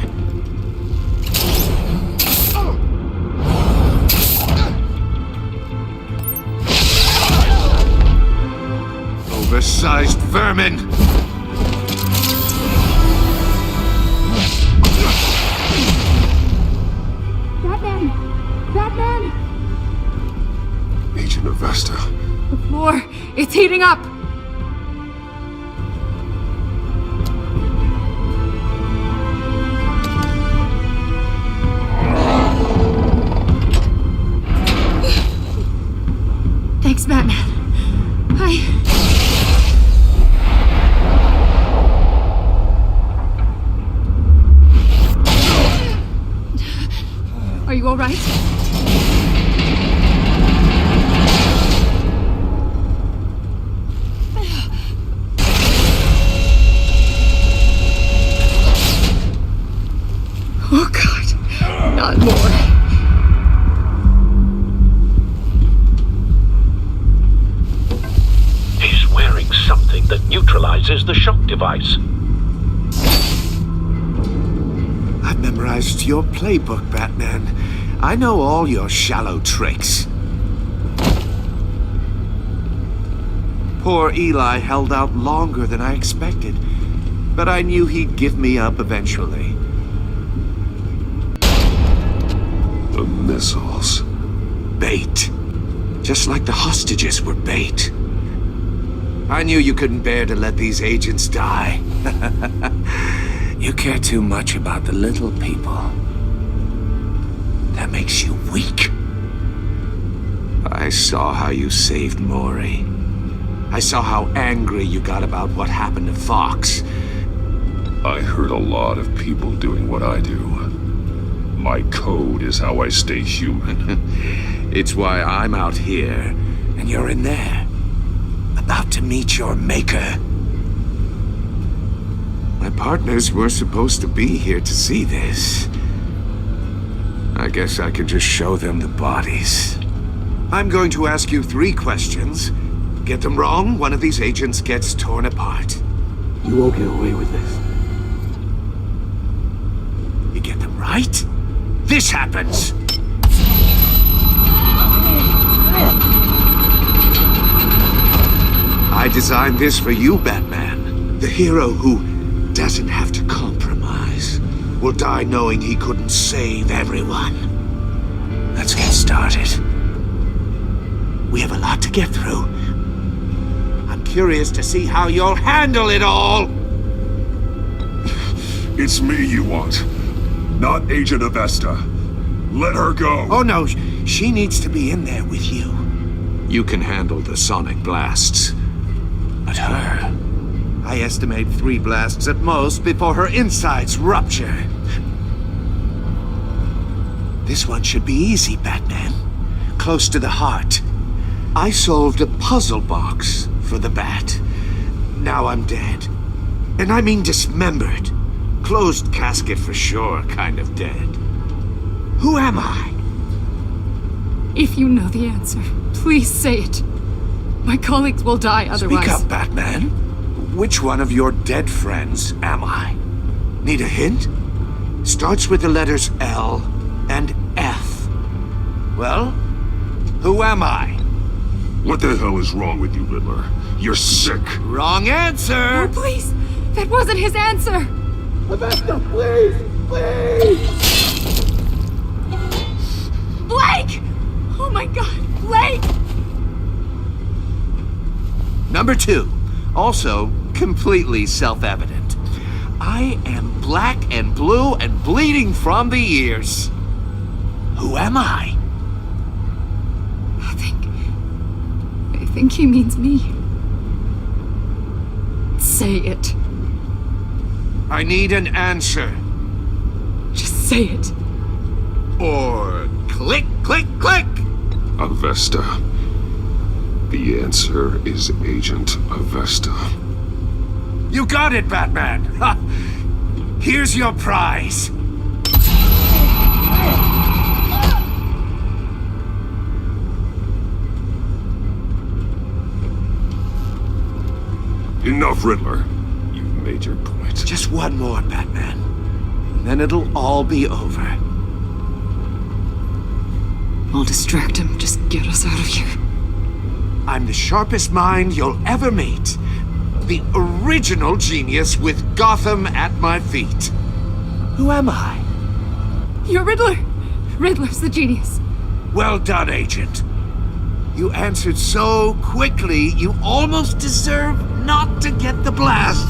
Oversized vermin! Batman! Batman! Agent Avesta. The floor, it's heating up! Thanks, Batman. Are you all right? Oh, God. Not more. He's wearing something that neutralizes the shock device. I've memorized your playbook, Batman. I know all your shallow tricks. Poor Eli held out longer than I expected, but I knew he'd give me up eventually. The missiles. Bait. Just like the hostages were bait. I knew you couldn't bear to let these agents die. You care too much about the little people. That makes you weak. I saw how you saved Maury. I saw how angry you got about what happened to Fox. I hurt a lot of people doing what I do. My code is how I stay human. It's why I'm out here, and you're in there. About to meet your maker. My partners were supposed to be here to see this. I guess I can just show them the bodies. I'm going to ask you 3 questions. Get them wrong, one of these agents gets torn apart. You won't get away with this. You get them right, this happens! I designed this for you, Batman. The hero who doesn't have to compromise. Will die knowing he couldn't save everyone. Let's get started. We have a lot to get through. I'm curious to see how you'll handle it all! It's me you want, not Agent Avesta. Let her go! Oh no, she needs to be in there with you. You can handle the sonic blasts. But her... I estimate 3 blasts at most before her insides rupture. This one should be easy, Batman. Close to the heart. I solved a puzzle box for the Bat. Now I'm dead. And I mean dismembered. Closed casket for sure, kind of dead. Who am I? If you know the answer, please say it. My colleagues will die otherwise. Speak up, Batman. Which one of your dead friends am I? Need a hint? Starts with the letters L and F. Well, who am I? What the hell is wrong with you, Riddler? You're sick. Wrong answer! Oh, please! That wasn't his answer! Avesta, please! Please! Blake! Oh my God, Blake! Number 2. Also, completely self-evident. I am black and blue and bleeding from the ears. Who am I? I think he means me. Say it. I need an answer. Just say it. Or Avesta. The answer is Agent Avesta. You got it, Batman! Ha! Here's your prize! Enough, Riddler. You've made your point. Just one more, Batman. And then it'll all be over. I'll distract him. Just get us out of here. I'm the sharpest mind you'll ever meet. The original genius with Gotham at my feet. Who am I? You're Riddler. Riddler's the genius. Well done, Agent. You answered so quickly, you almost deserve not to get the blast.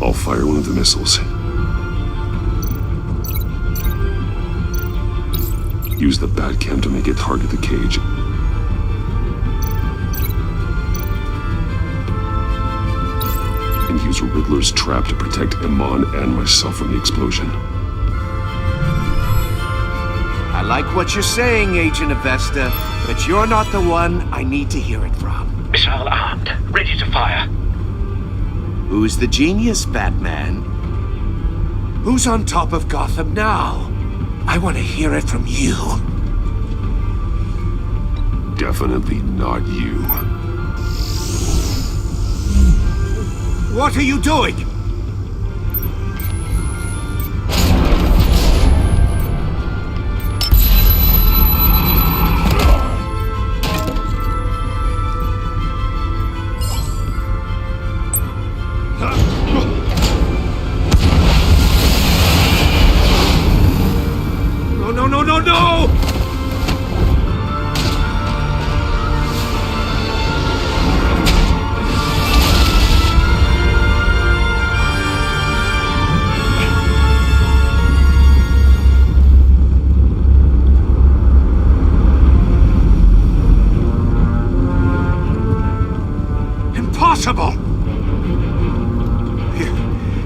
I'll fire one of the missiles. Use the Batcam to make it target the cage. And use Riddler's trap to protect Iman and myself from the explosion. I like what you're saying, Agent Avesta, but you're not the one I need to hear it from. Missile armed, ready to fire. Who's the genius, Batman? Who's on top of Gotham now? I want to hear it from you. Definitely not you. What are you doing? No! Impossible!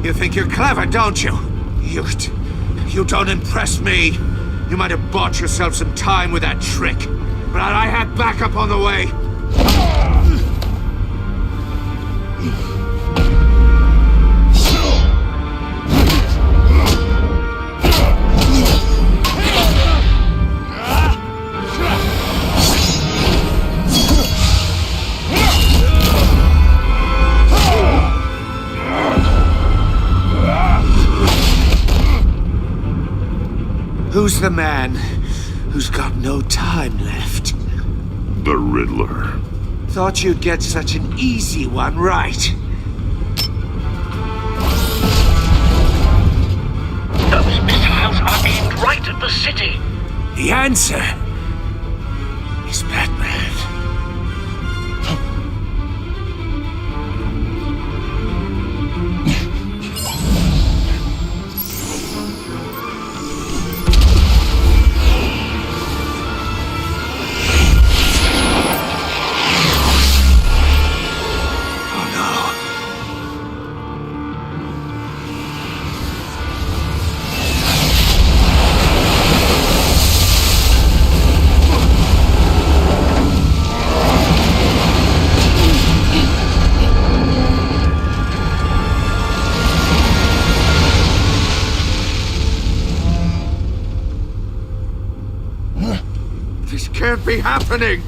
You think you're clever, don't you? You don't impress me. You might have bought yourself some time with that trick, but I had backup on the way. Who's the man who's got no time left? The Riddler. Thought you'd get such an easy one right. Those missiles are aimed right at the city. The answer is Batman. This can't be happening!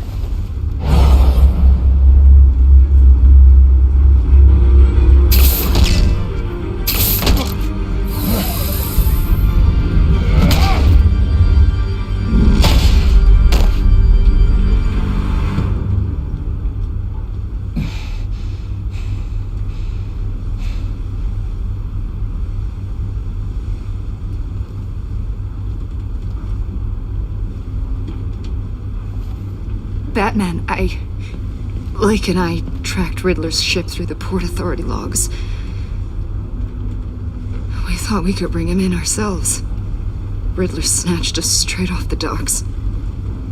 Batman, Lake and I tracked Riddler's ship through the Port Authority logs. We thought we could bring him in ourselves. Riddler snatched us straight off the docks.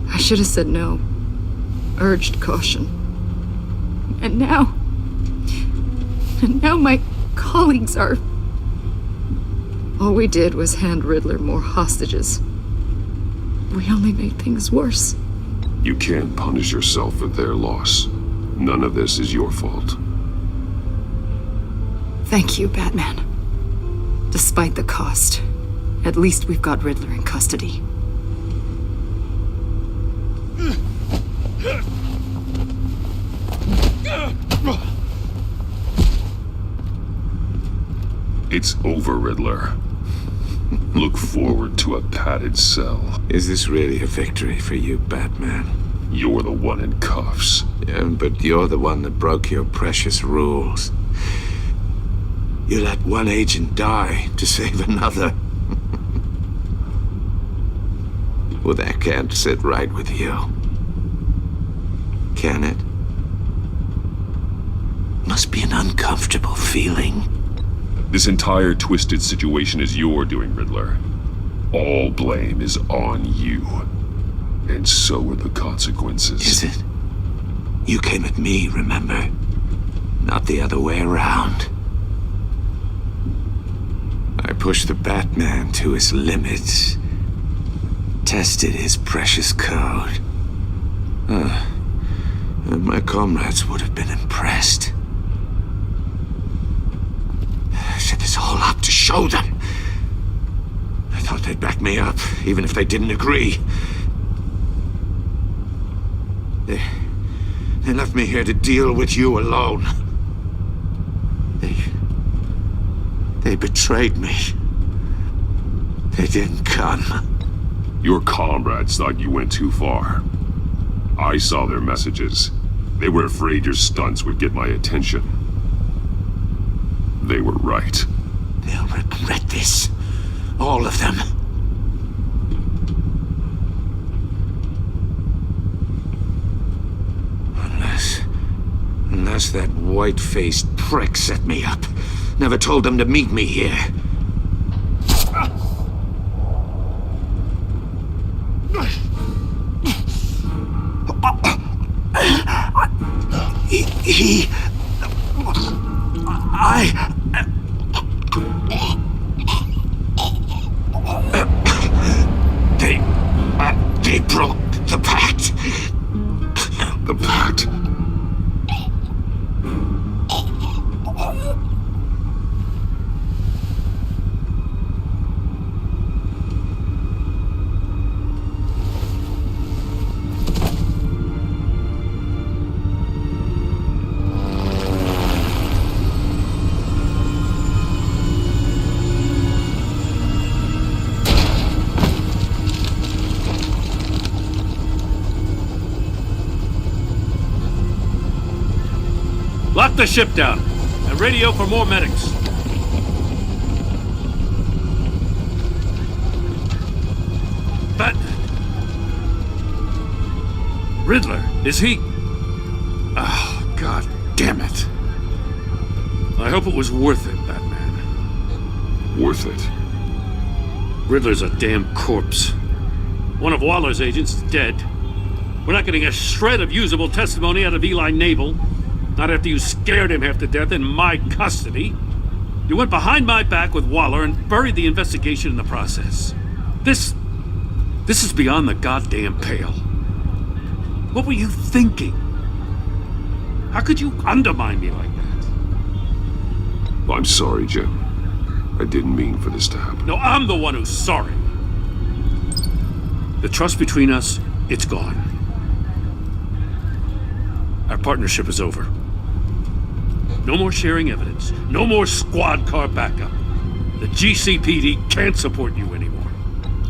I should have said no. Urged caution. And now my colleagues are... All we did was hand Riddler more hostages. We only made things worse. You can't punish yourself for their loss. None of this is your fault. Thank you, Batman. Despite the cost, at least we've got Riddler in custody. It's over, Riddler. Look forward to a padded cell. Is this really a victory for you, Batman? You're the one in cuffs. Yeah, but you're the one that broke your precious rules. You let one agent die to save another. Well, that can't sit right with you. Can it? Must be an uncomfortable feeling. This entire twisted situation is your doing, Riddler. All blame is on you. And so are the consequences. Is it? You came at me, remember? Not the other way around. I pushed the Batman to his limits. Tested his precious code. And my comrades would have been impressed. I set this all up to show them. I thought they'd back me up, even if they didn't agree. They left me here to deal with you alone. They betrayed me. They didn't come. Your comrades thought you went too far. I saw their messages. They were afraid your stunts would get my attention. They were right. They'll regret this. All of them. Unless that white-faced prick set me up. Never told them to meet me here. They broke the pact. The pact? Lock the ship down and radio for more medics. But Riddler, is he? Oh, God damn it. I hope it was worth it, Batman. Worth it? Riddler's a damn corpse. One of Waller's agents is dead. We're not getting a shred of usable testimony out of Eli Nabel. Not after you scared him half to death in my custody. You went behind my back with Waller and buried the investigation in the process. This is beyond the goddamn pale. What were you thinking? How could you undermine me like that? I'm sorry, Jim. I didn't mean for this to happen. No, I'm the one who's sorry. The trust between us, it's gone. Our partnership is over. No more sharing evidence. No more squad car backup. The GCPD can't support you anymore.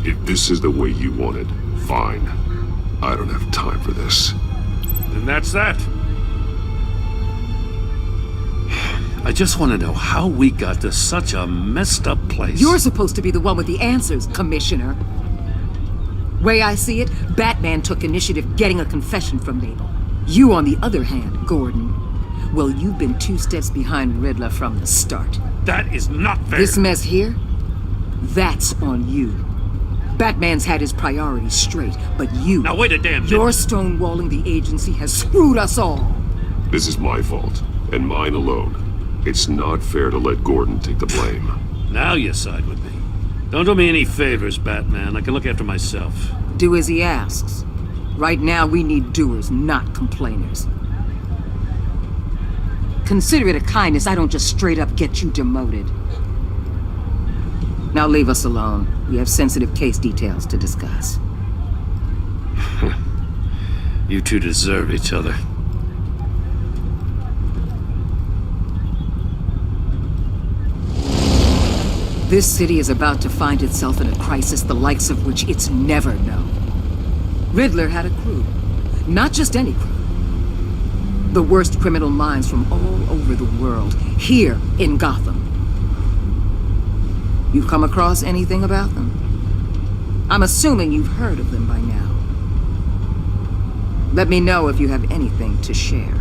If this is the way you want it, fine. I don't have time for this. And that's that. I just want to know how we got to such a messed up place. You're supposed to be the one with the answers, Commissioner. Way I see it, Batman took initiative getting a confession from Mabel. You, on the other hand, Gordon, well, you've been 2 steps behind Riddler from the start. That is not fair. This mess here, that's on you. Batman's had his priorities straight, but you... Now wait a damn minute. Your stonewalling the agency has screwed us all. This is my fault, and mine alone. It's not fair to let Gordon take the blame. Now you side with me. Don't do me any favors, Batman. I can look after myself. Do as he asks. Right now, we need doers, not complainers. Consider it a kindness I don't just straight up get you demoted. Now leave us alone. We have sensitive case details to discuss. You two deserve each other. This city is about to find itself in a crisis the likes of which it's never known. Riddler had a crew. Not just any crew. The worst criminal minds from all over the world, here in Gotham. You've come across anything about them? I'm assuming you've heard of them by now. Let me know if you have anything to share.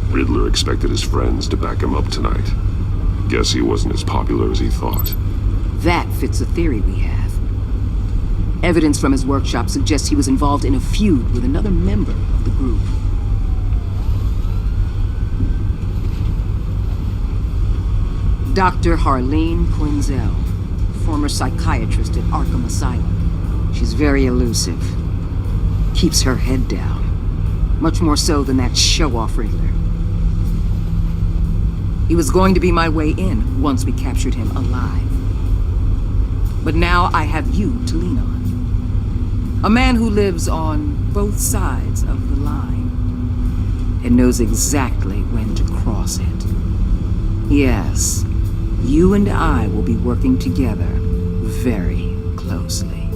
Riddler expected his friends to back him up tonight. Guess he wasn't as popular as he thought. That fits a theory we have. Evidence from his workshop suggests he was involved in a feud with another member of the group. Dr. Harleen Quinzel, former psychiatrist at Arkham Asylum. She's very elusive. Keeps her head down. Much more so than that show-off Riddler. He was going to be my way in once we captured him alive. But now I have you to lean on. A man who lives on both sides of the line and knows exactly when to cross it. Yes, you and I will be working together very closely.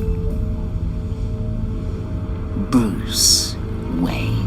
Bruce Wayne.